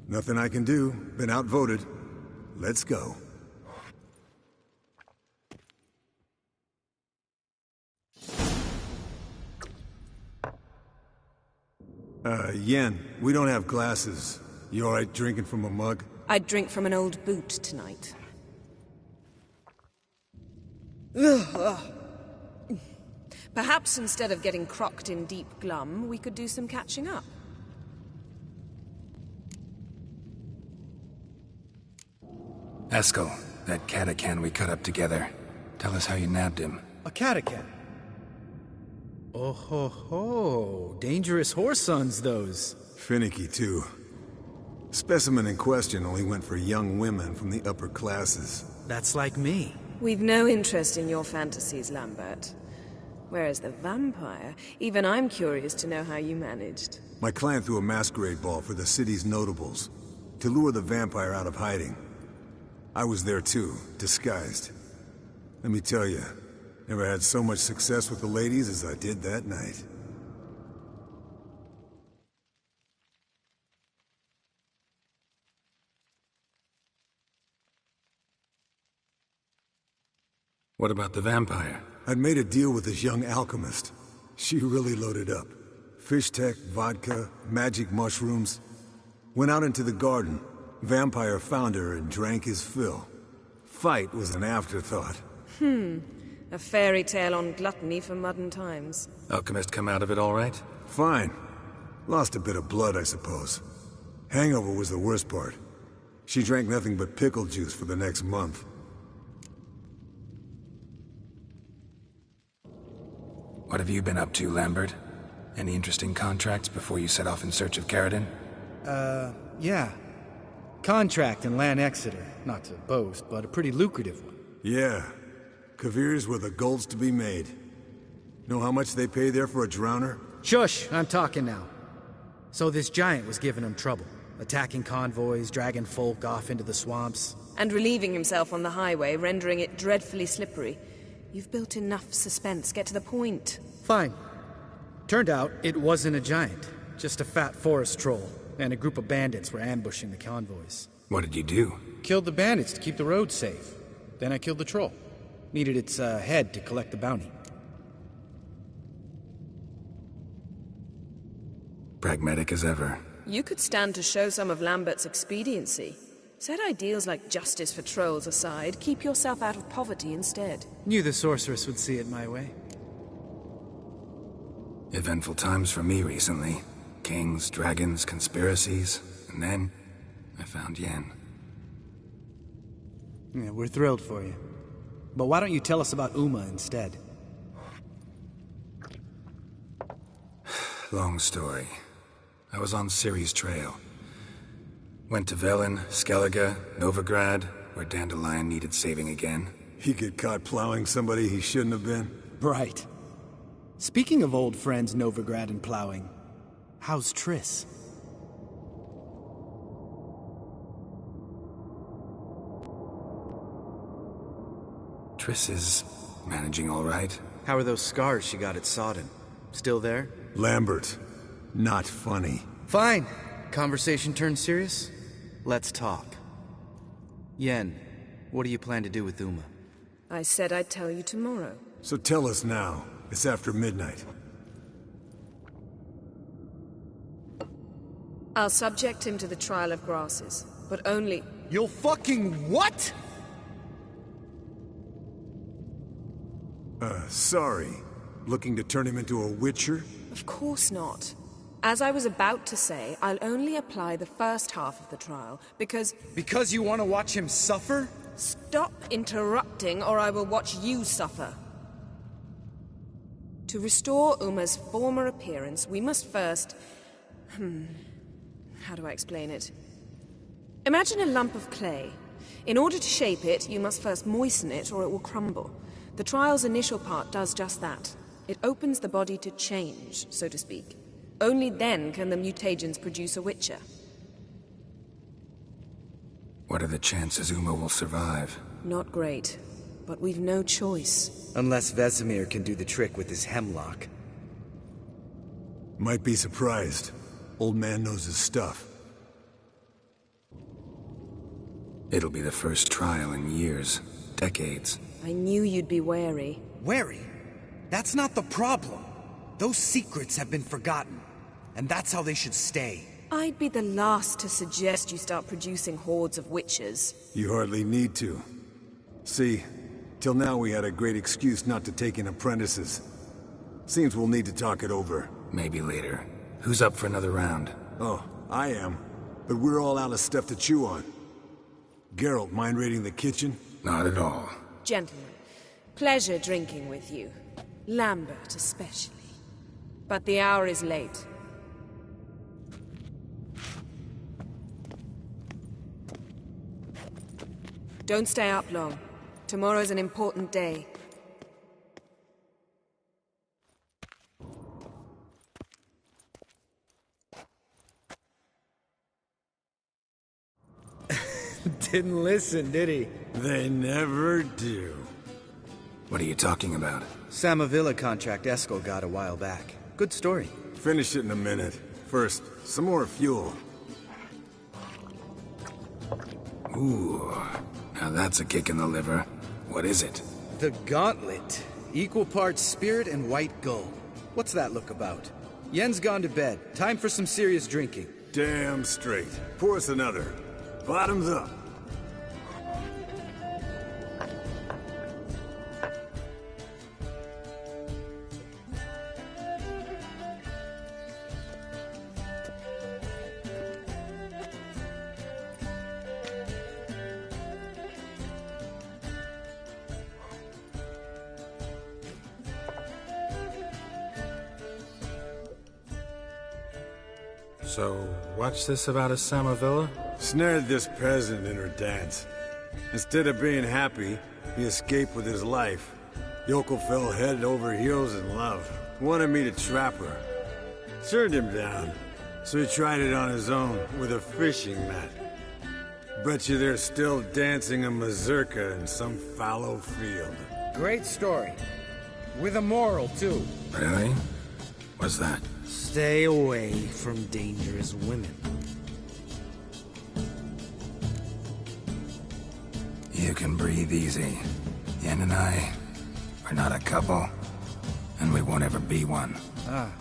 Nothing I can do. Been outvoted. Let's go. Yen, we don't have glasses. You alright drinking from a mug? I'd drink from an old boot tonight. Perhaps instead of getting crocked in deep glum, we could do some catching up. Eskel, that catacan we cut up together. Tell us how you nabbed him. A catacan? Oh ho ho. Dangerous horse sons, those. Finicky, too. Specimen in question only went for young women from the upper classes. That's like me. We've no interest in your fantasies, Lambert. Whereas the vampire, even I'm curious to know how you managed. My clan threw a masquerade ball for the city's notables, to lure the vampire out of hiding. I was there too, disguised. Let me tell you, never had so much success with the ladies as I did that night. What about the vampire? I'd made a deal with this young alchemist. She really loaded up. Fish tech, vodka, magic mushrooms. Went out into the garden. Vampire found her and drank his fill. Fight was an afterthought. A fairy tale on gluttony for modern times. Alchemist come out of it all right? Fine. Lost a bit of blood, I suppose. Hangover was the worst part. She drank nothing but pickle juice for the next month. What have you been up to, Lambert? Any interesting contracts before you set off in search of Caradon? Yeah. Contract in Lan Exeter. Not to boast, but a pretty lucrative one. Yeah. Kavir's were the golds to be made. Know how much they pay there for a drowner? Shush! I'm talking now. So this giant was giving him trouble. Attacking convoys, dragging folk off into the swamps. And relieving himself on the highway, rendering it dreadfully slippery. You've built enough suspense. Get to the point. Fine. Turned out it wasn't a giant. Just a fat forest troll. And a group of bandits were ambushing the convoys. What did you do? Killed the bandits to keep the road safe. Then I killed the troll. Needed its head to collect the bounty. Pragmatic as ever. You could stand to show some of Lambert's expediency. Set ideals like justice for trolls aside, keep yourself out of poverty instead. Knew the sorceress would see it my way. Eventful times for me recently. Kings, dragons, conspiracies, and then I found Yen. Yeah, we're thrilled for you. But why don't you tell us about Uma instead? Long story. I was on Ciri's trail. Went to Velen, Skellige, Novigrad, where Dandelion needed saving again. He get caught plowing somebody he shouldn't have been? Right. Speaking of old friends Novigrad and plowing, how's Triss? Triss is managing all right. How are those scars she got at Sodden? Still there? Lambert. Not funny. Fine. Conversation turned serious? Let's talk. Yen, what do you plan to do with Uma? I said I'd tell you tomorrow. So tell us now. It's after midnight. I'll subject him to the trial of grasses, but only... You'll fucking what? Sorry. Looking to turn him into a witcher? Of course not. As I was about to say, I'll only apply the first half of the trial, because... Because you want to watch him suffer? Stop interrupting, or I will watch you suffer. To restore Uma's former appearance, we must first... How do I explain it? Imagine a lump of clay. In order to shape it, you must first moisten it, or it will crumble. The trial's initial part does just that. It opens the body to change, so to speak. Only then can the mutagens produce a witcher. What are the chances Uma will survive? Not great, but we've no choice. Unless Vesemir can do the trick with his hemlock. Might be surprised. Old man knows his stuff. It'll be the first trial in years. Decades. I knew you'd be wary. Wary? That's not the problem. Those secrets have been forgotten. And that's how they should stay. I'd be the last to suggest you start producing hordes of witches. You hardly need to. See, till now we had a great excuse not to take in apprentices. Seems we'll need to talk it over. Maybe later. Who's up for another round? Oh, I am. But we're all out of stuff to chew on. Geralt, mind raiding the kitchen? Not at all. Gentlemen, pleasure drinking with you. Lambert especially. But the hour is late. Don't stay up long. Tomorrow's an important day. Didn't listen, did he? They never do. What are you talking about? Samavilla contract Eskel got a while back. Good story. Finish it in a minute. First, some more fuel. Ooh, now that's a kick in the liver. What is it? The Gauntlet. Equal parts spirit and white gold. What's that look about? Yen's gone to bed. Time for some serious drinking. Damn straight. Pour us another. Bottoms up. So, what's this about a Samavilla? Snared this peasant in her dance. Instead of being happy, he escaped with his life. Yokel fell head over heels in love. Wanted me to trap her. Turned him down. So he tried it on his own, with a fishing net. Bet you they're still dancing a mazurka in some fallow field. Great story. With a moral, too. Really? What's that? Stay away from dangerous women. Yeah. You can breathe easy. Yen and I, we're not a couple, and we won't ever be one. Ah.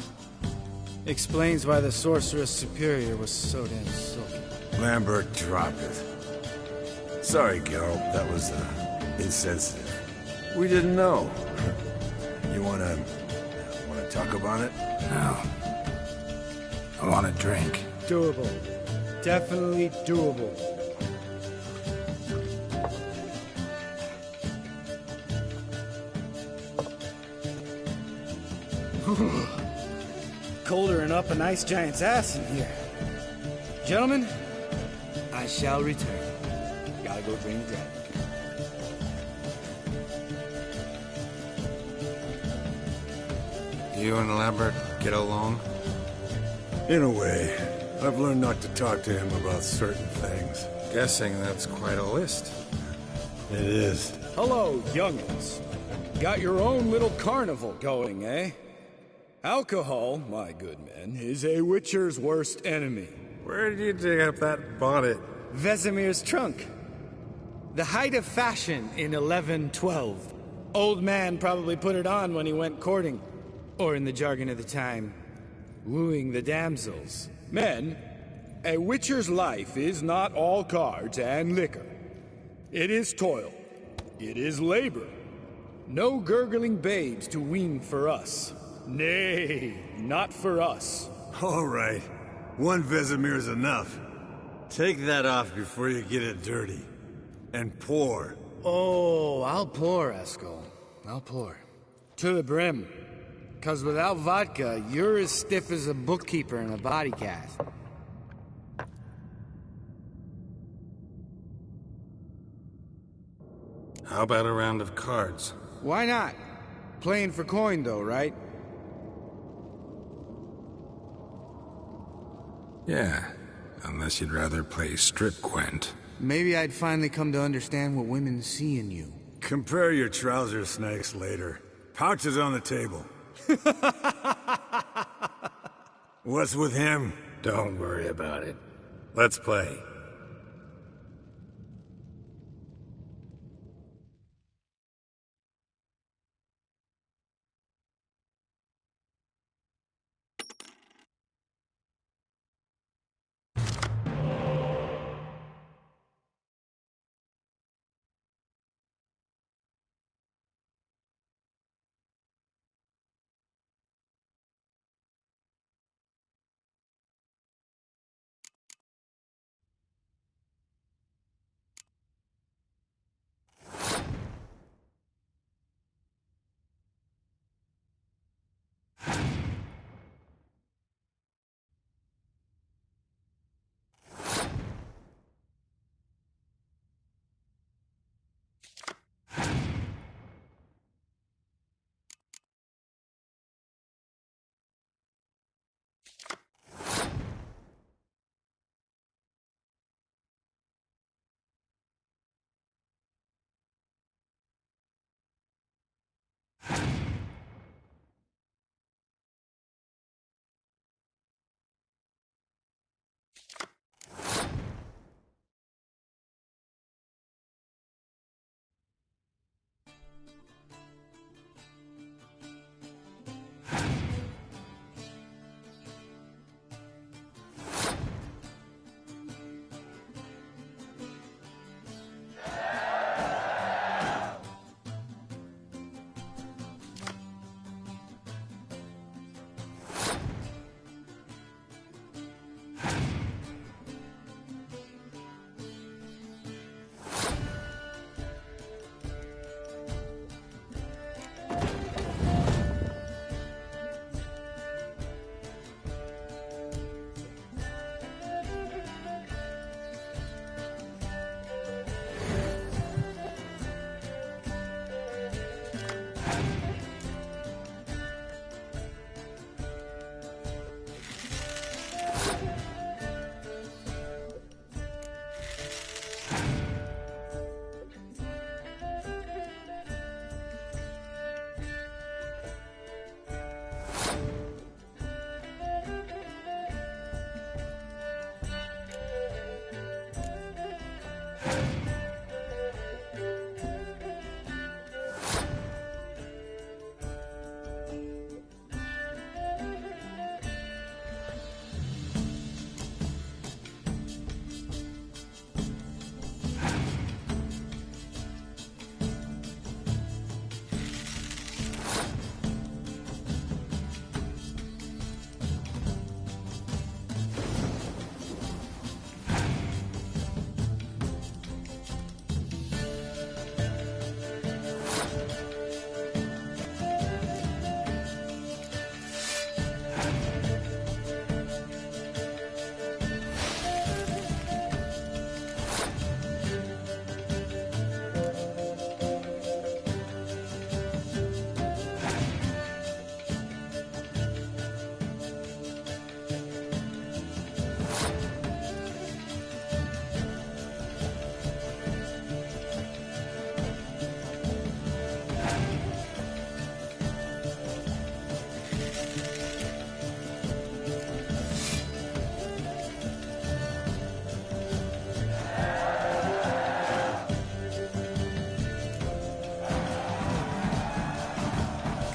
Explains why the Sorceress Superior was so damn silky. Lambert, drop it. Sorry, Geralt, that was, insensitive. We didn't know. You wanna talk about it? No. I want a drink. Doable. Definitely doable. Colder and up a nice giant's ass in here. Gentlemen, I shall return. Gotta go drain the dragon. You and Lambert get along? In a way. I've learned not to talk to him about certain things. Guessing that's quite a list. It is. Hello, youngins. Got your own little carnival going, eh? Alcohol, my good men, is a witcher's worst enemy. Where did you dig up that bonnet? Vesemir's trunk. The height of fashion in 1112. Old man probably put it on when he went courting. Or in the jargon of the time, wooing the damsels. Men, a witcher's life is not all cards and liquor. It is toil. It is labor. No gurgling babes to wean for us. Nay, not for us. All right. One Vesemir's enough. Take that off before you get it dirty. And pour. Oh, I'll pour, Eskel. I'll pour. To the brim. 'Cause without vodka, you're as stiff as a bookkeeper in a body cast. How about a round of cards? Why not? Playing for coin, though, right? Yeah, unless you'd rather play strip Gwent. Maybe I'd finally come to understand what women see in you. Compare your trouser snakes later. Pouch is on the table. What's with him? Don't worry about it. Let's play.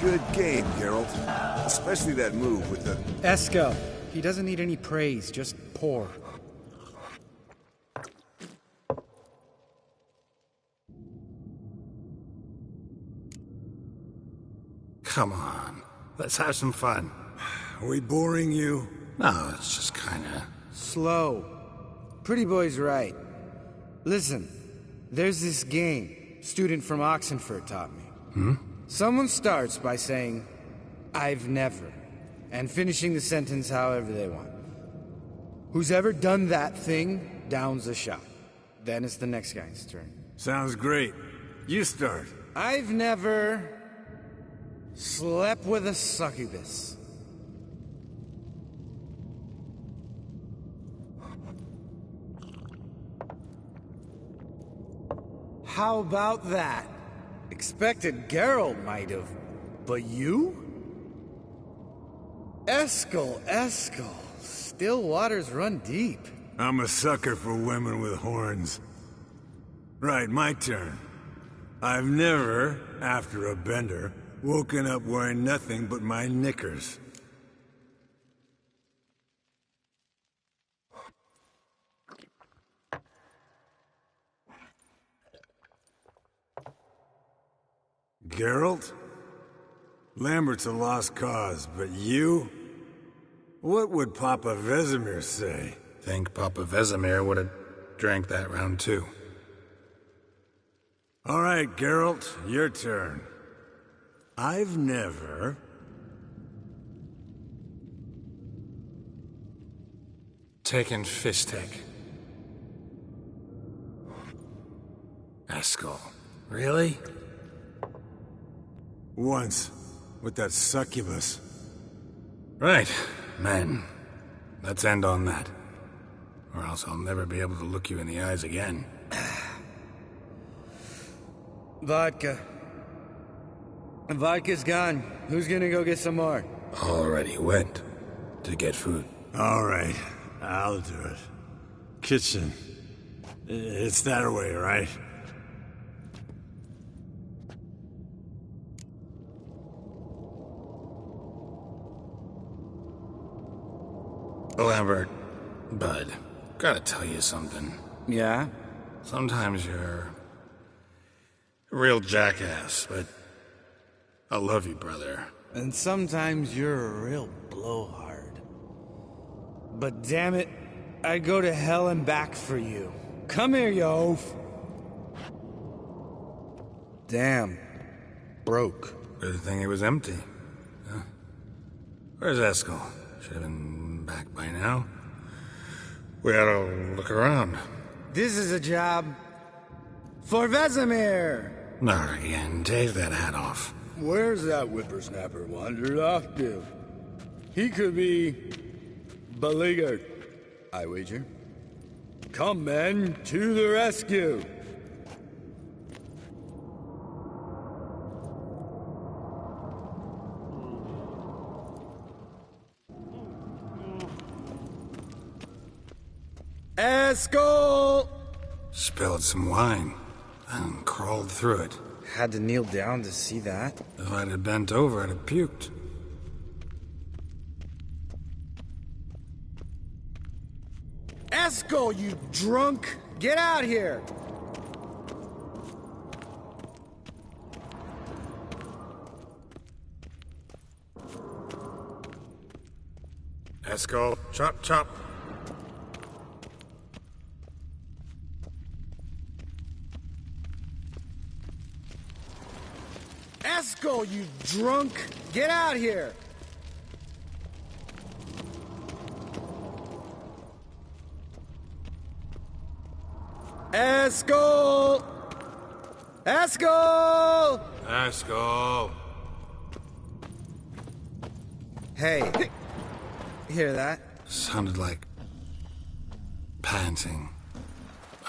Good game, Geralt. Especially that move with the... Eskel. He doesn't need any praise, just pour. Come on. Let's have some fun. Are we boring you? No, it's just kinda... Slow. Pretty boy's right. Listen, there's this game student from Oxenford taught me. Someone starts by saying, "I've never," and finishing the sentence however they want. Who's ever done that thing downs a shot. Then it's the next guy's turn. Sounds great. You start. I've never slept with a succubus. How about that? Expected Geralt might have, but you? Eskel. Still waters run deep. I'm a sucker for women with horns. Right, my turn. I've never, after a bender, woken up wearing nothing but my knickers. Geralt? Lambert's a lost cause, but you? What would Papa Vesemir say? Think Papa Vesemir would have drank that round too. All right, Geralt, your turn. I've never... Taken fistic. Eskel. Really? Once, with that succubus. Right, men. Let's end on that. Or else I'll never be able to look you in the eyes again. Vodka. Vodka's gone. Who's gonna go get some more? Already went. To get food. All right, I'll do it. Kitchen. It's that way, right? Lambert, bud, gotta tell you something. Yeah? Sometimes you're a real jackass, but I love you, brother. And sometimes you're a real blowhard. But damn it, I'd go to hell and back for you. Come here, you oaf. Damn. Broke. Good thing it was empty. Huh? Where's Eskel? Should have been back by now. We ought to look around. This is a job for Vesemir. Not again. Take that hat off. Where's that whippersnapper wandered off to? He could be beleaguered, I wager. Come, men, to the rescue! Eskel! Spilled some wine and crawled through it. Had to kneel down to see that. If I'd have bent over, I'd have puked. Eskel, you drunk! Get out here! Eskel, chop, chop. Eskel, you drunk! Get out here! Eskel! Eskel! Eskel! Hey, hear that? Sounded like panting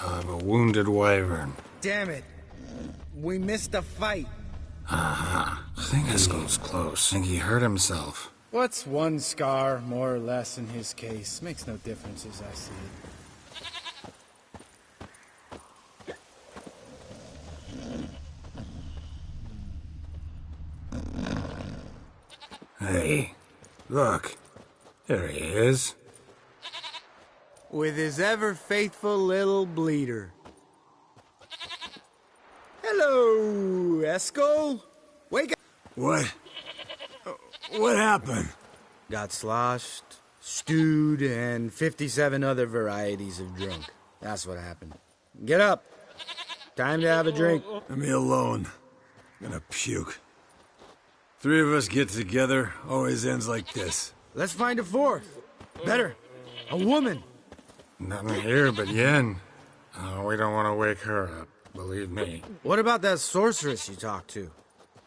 of a wounded wyvern. Damn it. We missed a fight. Aha. I think Eskel's close. Think he hurt himself. What's one scar, more or less, in his case? Makes no difference as I see it. Hey, look. There he is. With his ever-faithful little bleeder. Hello, Eskel. Wake up. What? What happened? Got sloshed, stewed, and 57 other varieties of drunk. That's what happened. Get up. Time to have a drink. Leave me alone. I'm gonna puke. Three of us get together, always ends like this. Let's find a fourth. Better. A woman. Nothing here but Yen. Oh, we don't want to wake her up, believe me. What about that sorceress you talked to?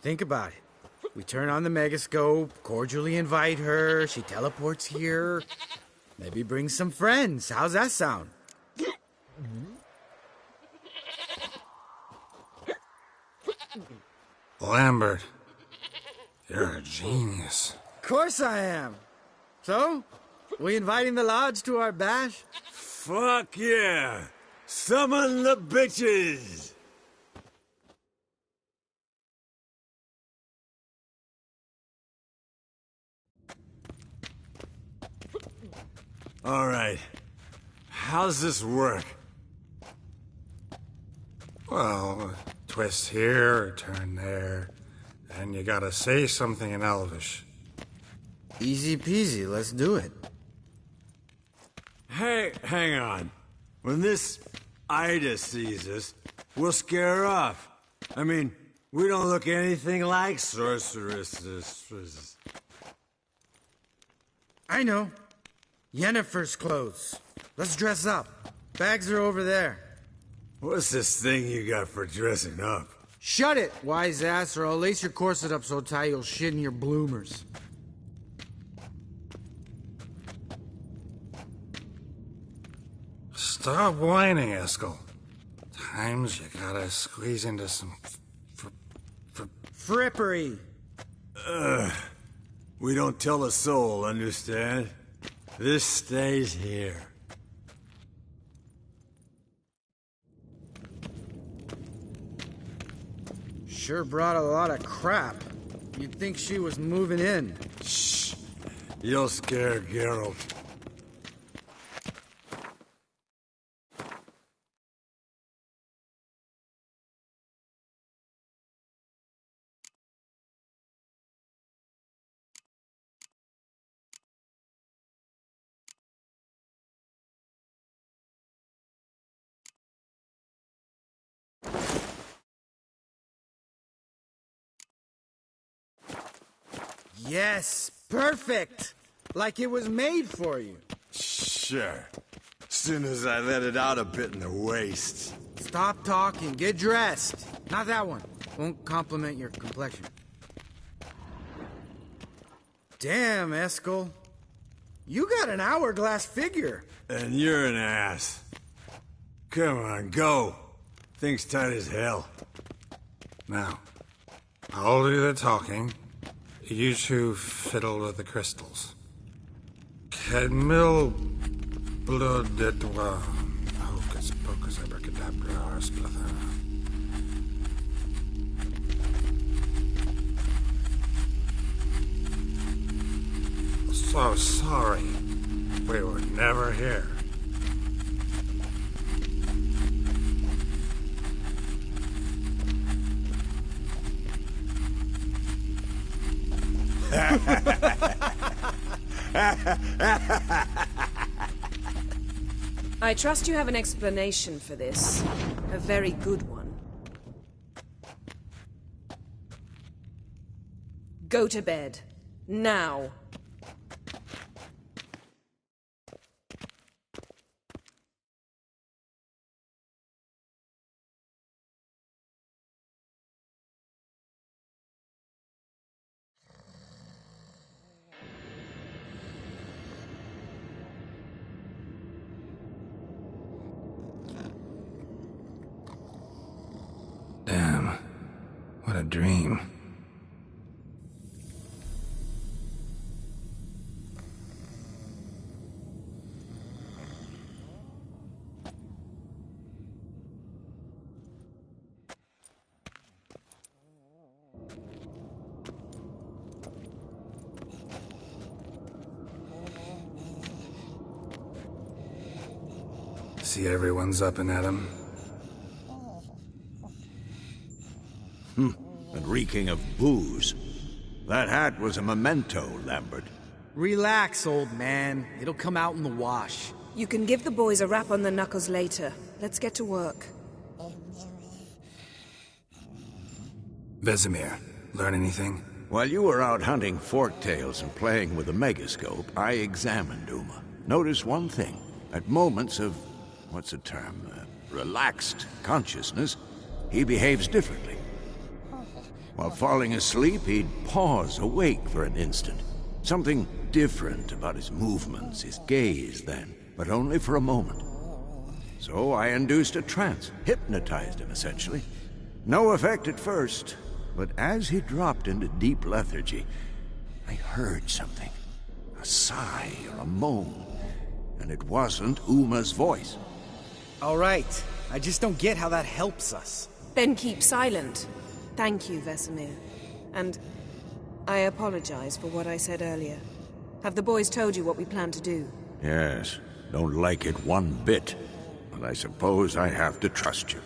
Think about it. We turn on the megascope, cordially invite her, she teleports here. Maybe bring some friends. How's that sound? Lambert, you're a genius. Of course I am. So, we inviting the lodge to our bash? Fuck yeah! Summon the bitches! Alright. How's this work? Well, twist here, turn there, and you gotta say something in Elvish. Easy peasy, let's do it. Hey, hang on. When this Ida sees us, we'll scare her off. I mean, we don't look anything like sorceresses. I know. Yennefer's clothes. Let's dress up. Bags are over there. What's this thing you got for dressing up? Shut it, wise ass, or I'll lace your corset up so tight you'll shit in your bloomers. Stop whining, Eskel. Times you gotta squeeze into some Frippery. We don't tell a soul, understand? This stays here. Sure brought a lot of crap. You'd think she was moving in. Shh. You'll scare Geralt. Yes, perfect. Like it was made for you. Sure. Soon as I let it out a bit in the waist. Stop talking, get dressed. Not that one. Won't compliment your complexion. Damn, Eskel. You got an hourglass figure. And you're an ass. Come on, go. Thing's tight as hell. Now, I'll do the talking. You two fiddle with the crystals. Kedmil blood et wa. Hocus pocus abracadabra splather. So sorry. We were never here. I trust you have an explanation for this. A very good one. Go to bed. Now. Damn. What a dream. See everyone's up and at 'em. And reeking of booze. That hat was a memento, Lambert. Relax, old man. It'll come out in the wash. You can give the boys a rap on the knuckles later. Let's get to work. Vesemir, learn anything? While you were out hunting forktails and playing with a megascope, I examined Uma. Noticed one thing. At moments of, what's the term, relaxed consciousness, he behaves differently. While falling asleep, he'd pause, awake for an instant. Something different about his movements, his gaze then, but only for a moment. So I induced a trance, hypnotized him essentially. No effect at first, but as he dropped into deep lethargy, I heard something. A sigh or a moan, and it wasn't Uma's voice. All right. I just don't get how that helps us. Then keep silent. Thank you, Vesemir. And I apologize for what I said earlier. Have the boys told you what we plan to do? Yes, don't like it one bit, but I suppose I have to trust you.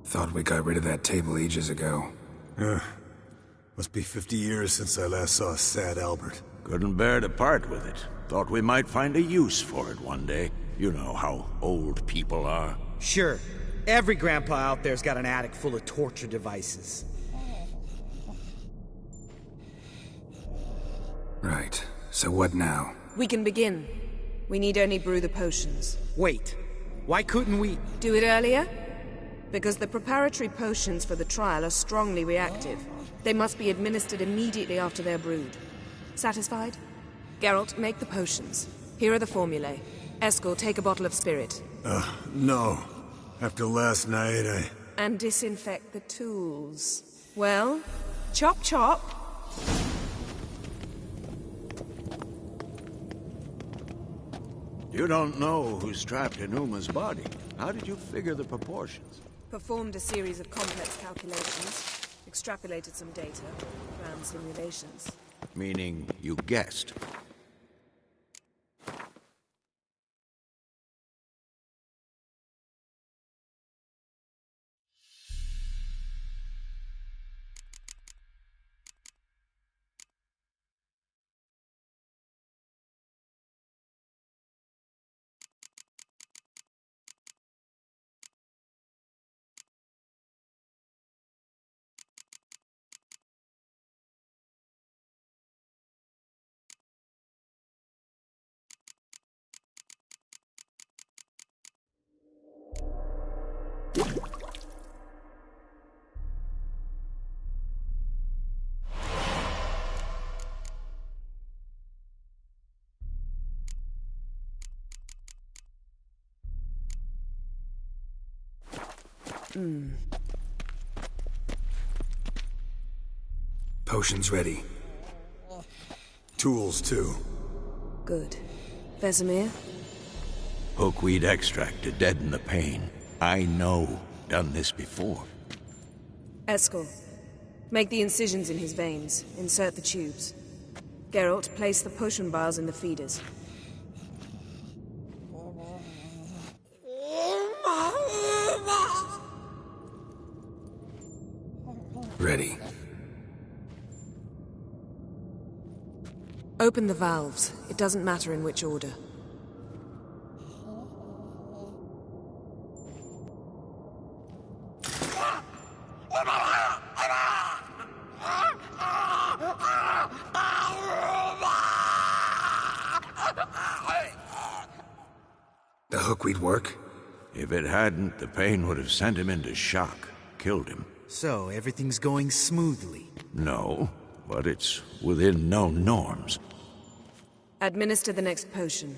Thought we got rid of that table ages ago. Must be 50 years since I last saw sad Albert. Couldn't bear to part with it. Thought we might find a use for it one day. You know how old people are. Sure. Every grandpa out there's got an attic full of torture devices. Right. So what now? We can begin. We need only brew the potions. Wait. Why couldn't we... Do it earlier? Because the preparatory potions for the trial are strongly reactive. They must be administered immediately after they're brewed. Satisfied? Geralt, make the potions. Here are the formulae. Eskel, take a bottle of spirit. No. After last night, And disinfect the tools. Well, chop chop. You don't know who's trapped in Uma's body. How did you figure the proportions? Performed a series of complex calculations. Extrapolated some data. Ran simulations. Meaning you guessed. Potions ready. tools too. Good. Vesemir? Hookweed extract to deaden the pain. I know. Done this before. Eskel, make the incisions in his veins. Insert the tubes. Geralt, place the potion vials in the feeders. Ready. Open the valves. It doesn't matter in which order. The hookweed work? If it hadn't, the pain would have sent him into shock. Killed him. So, everything's going smoothly. No, but it's within known norms. Administer the next potion.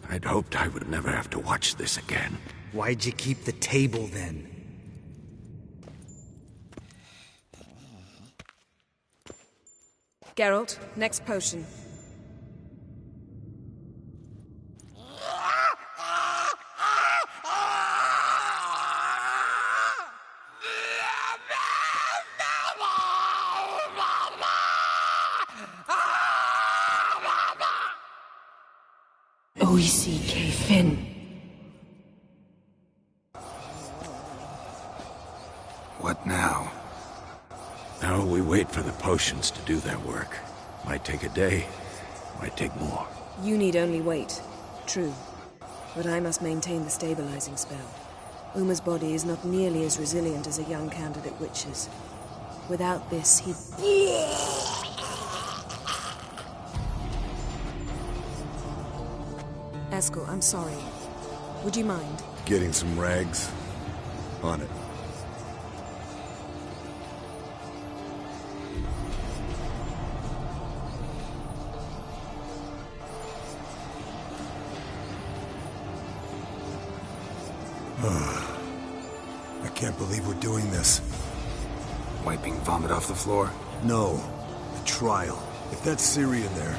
I'd hoped I would never have to watch this again. Why'd you keep the table then? Geralt, next potion. Fin. What now? Now we wait for the potions to do their work. Might take a day, might take more. You need only wait. True. But I must maintain the stabilizing spell. Uma's body is not nearly as resilient as a young candidate witch's. Without this, he... Eskel, I'm sorry. Would you mind? Getting some rags? On it. I can't believe we're doing this. Wiping vomit off the floor? No. The trial. If that's Syrian there,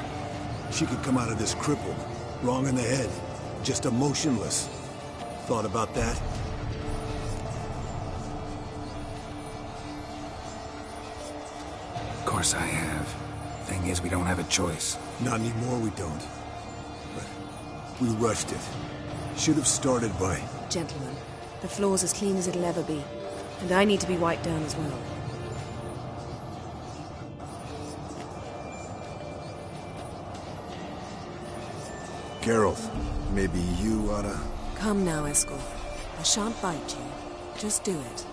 she could come out of this crippled. Wrong in the head. Just emotionless. Thought about that? Of course I have. Thing is, we don't have a choice. Not anymore, we don't. But we rushed it. Should have started by... Gentlemen, the floor's as clean as it'll ever be. And I need to be wiped down as well. Geralt, maybe you oughta... Come now, Eskel. I shan't bite you. Just do it.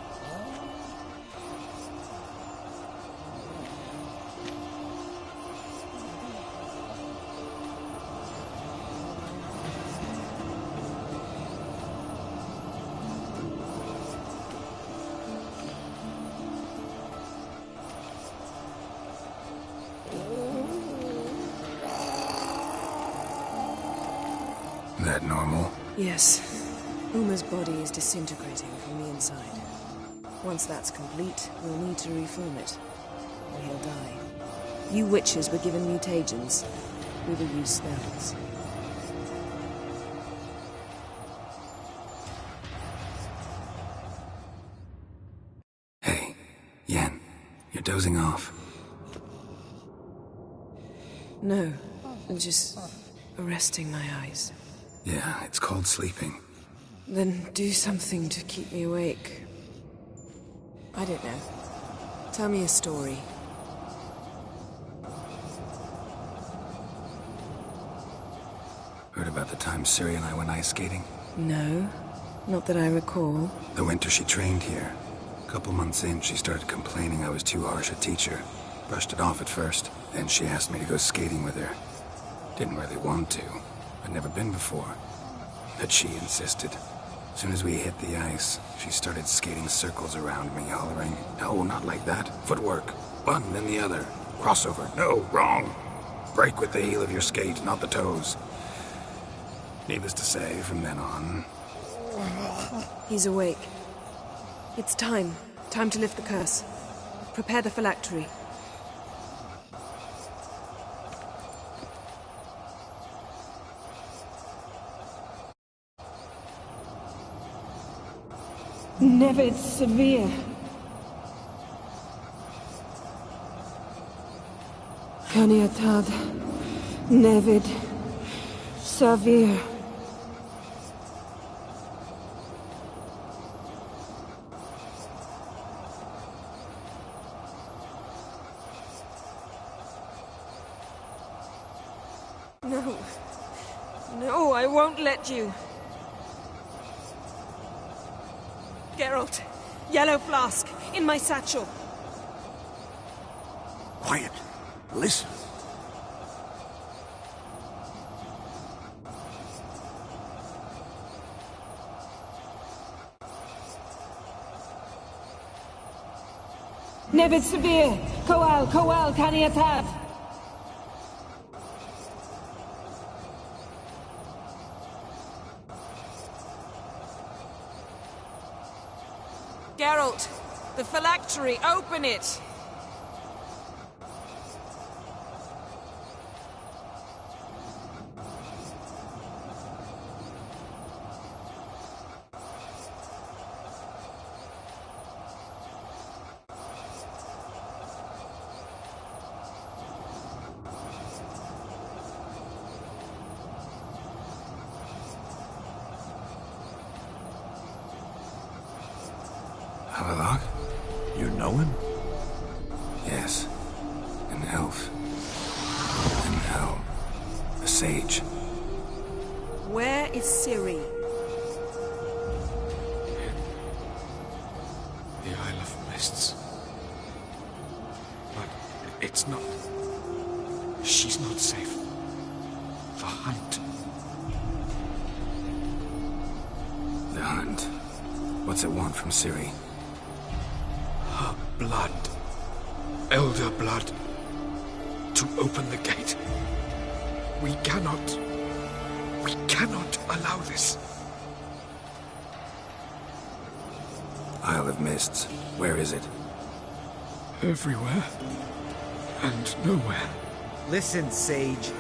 That normal? Yes. Uma's body is disintegrating from the inside. Once that's complete, we'll need to reform it, or he'll die. You witches were given mutagens. We will use spells. Hey, Yen, you're dozing off. No, I'm just resting my eyes. Yeah, it's called sleeping. Then do something to keep me awake. I don't know. Tell me a story. Heard about the time Ciri and I went ice skating? No, not that I recall. The winter she trained here. A couple months in, she started complaining I was too harsh a teacher. Brushed it off at first. Then she asked me to go skating with her. Didn't really want to. I'd never been before. But she insisted. As soon as we hit the ice, she started skating circles around me, hollering, "No, not like that. Footwork. One, then the other. Crossover. No, wrong. Break with the heel of your skate, not the toes." Needless to say, from then on... He's awake. It's time. Time to lift the curse. Prepare the phylactery. Nevid severe. Caniatad. Nevid severe. No. No, I won't let you. Geralt, yellow flask, in my satchel. Quiet. Listen. Nevid severe. Coal, caniatad. Geralt, the phylactery, open it! Havelock? You know him? Yes. An elf. An elf. A sage. Where is Ciri? The Isle of Mists. But it's not... She's not safe. The hunt. The hunt. What's it want from Ciri? Her blood. Elder blood. To open the gate. We cannot allow this. Isle of Mists. Where is it? Everywhere. And nowhere. Listen, Sage.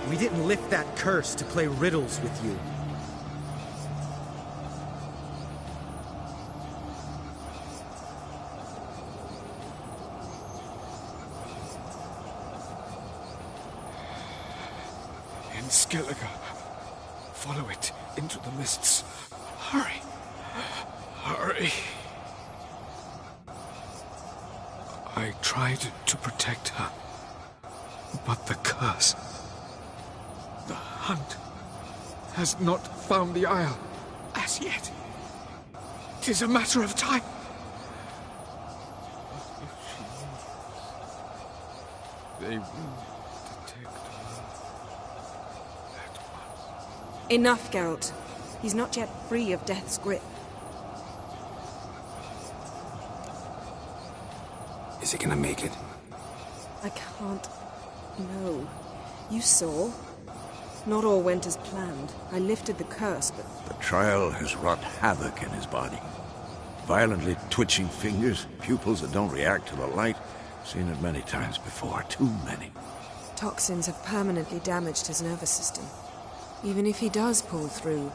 We didn't lift that curse to play riddles with you. In Skellige. Follow it into the mists. Hurry. Hurry. I tried to protect her. But the curse... The hunt has not found the Isle as yet. It is a matter of time. But if she leaves, they will detect her at once. Enough, Geralt. He's not yet free of death's grip. Is he gonna make it? I can't... No. You saw. Not all went as planned. I lifted the curse, but... The trial has wrought havoc in his body. Violently twitching fingers, pupils that don't react to the light. Seen it many times before, too many. Toxins have permanently damaged his nervous system. Even if he does pull through...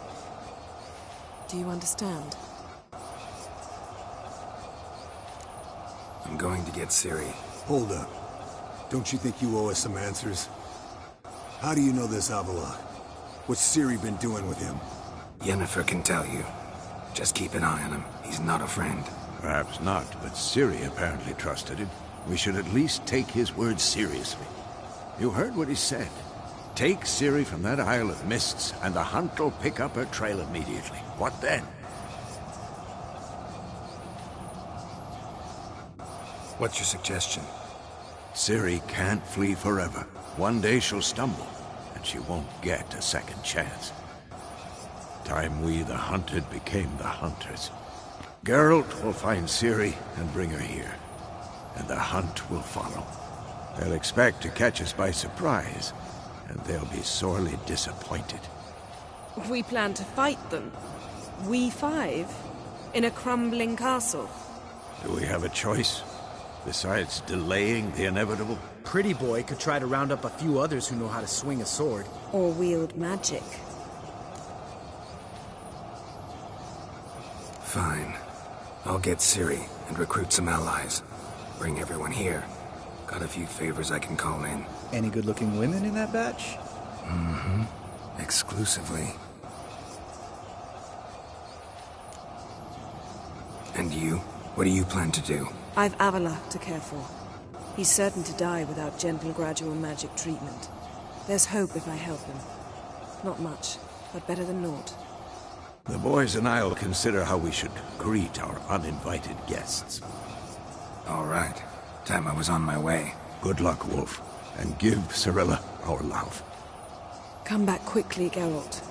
Do you understand? I'm going to get Ciri. Hold up. Don't you think you owe us some answers? How do you know this Havelock? What's Ciri been doing with him? Yennefer can tell you. Just keep an eye on him. He's not a friend. Perhaps not, but Ciri apparently trusted him. We should at least take his words seriously. You heard what he said. Take Ciri from that Isle of Mists, and the hunt will pick up her trail immediately. What then? What's your suggestion? Ciri can't flee forever. One day she'll stumble, and she won't get a second chance. Time we, the hunted, became the hunters. Geralt will find Ciri and bring her here, and the hunt will follow. They'll expect to catch us by surprise, and they'll be sorely disappointed. We plan to fight them. We five? In a crumbling castle? Do we have a choice? Besides delaying the inevitable? Pretty Boy could try to round up a few others who know how to swing a sword. Or wield magic. Fine. I'll get Ciri and recruit some allies. Bring everyone here. Got a few favors I can call in. Any good-looking women in that batch? Mm-hmm. Exclusively. And you? What do you plan to do? I've Havelock to care for. He's certain to die without gentle, gradual magic treatment. There's hope if I help him. Not much, but better than naught. The boys and I'll consider how we should greet our uninvited guests. All right. Time I was on my way. Good luck, Wolf. And give Cirilla our love. Come back quickly, Geralt.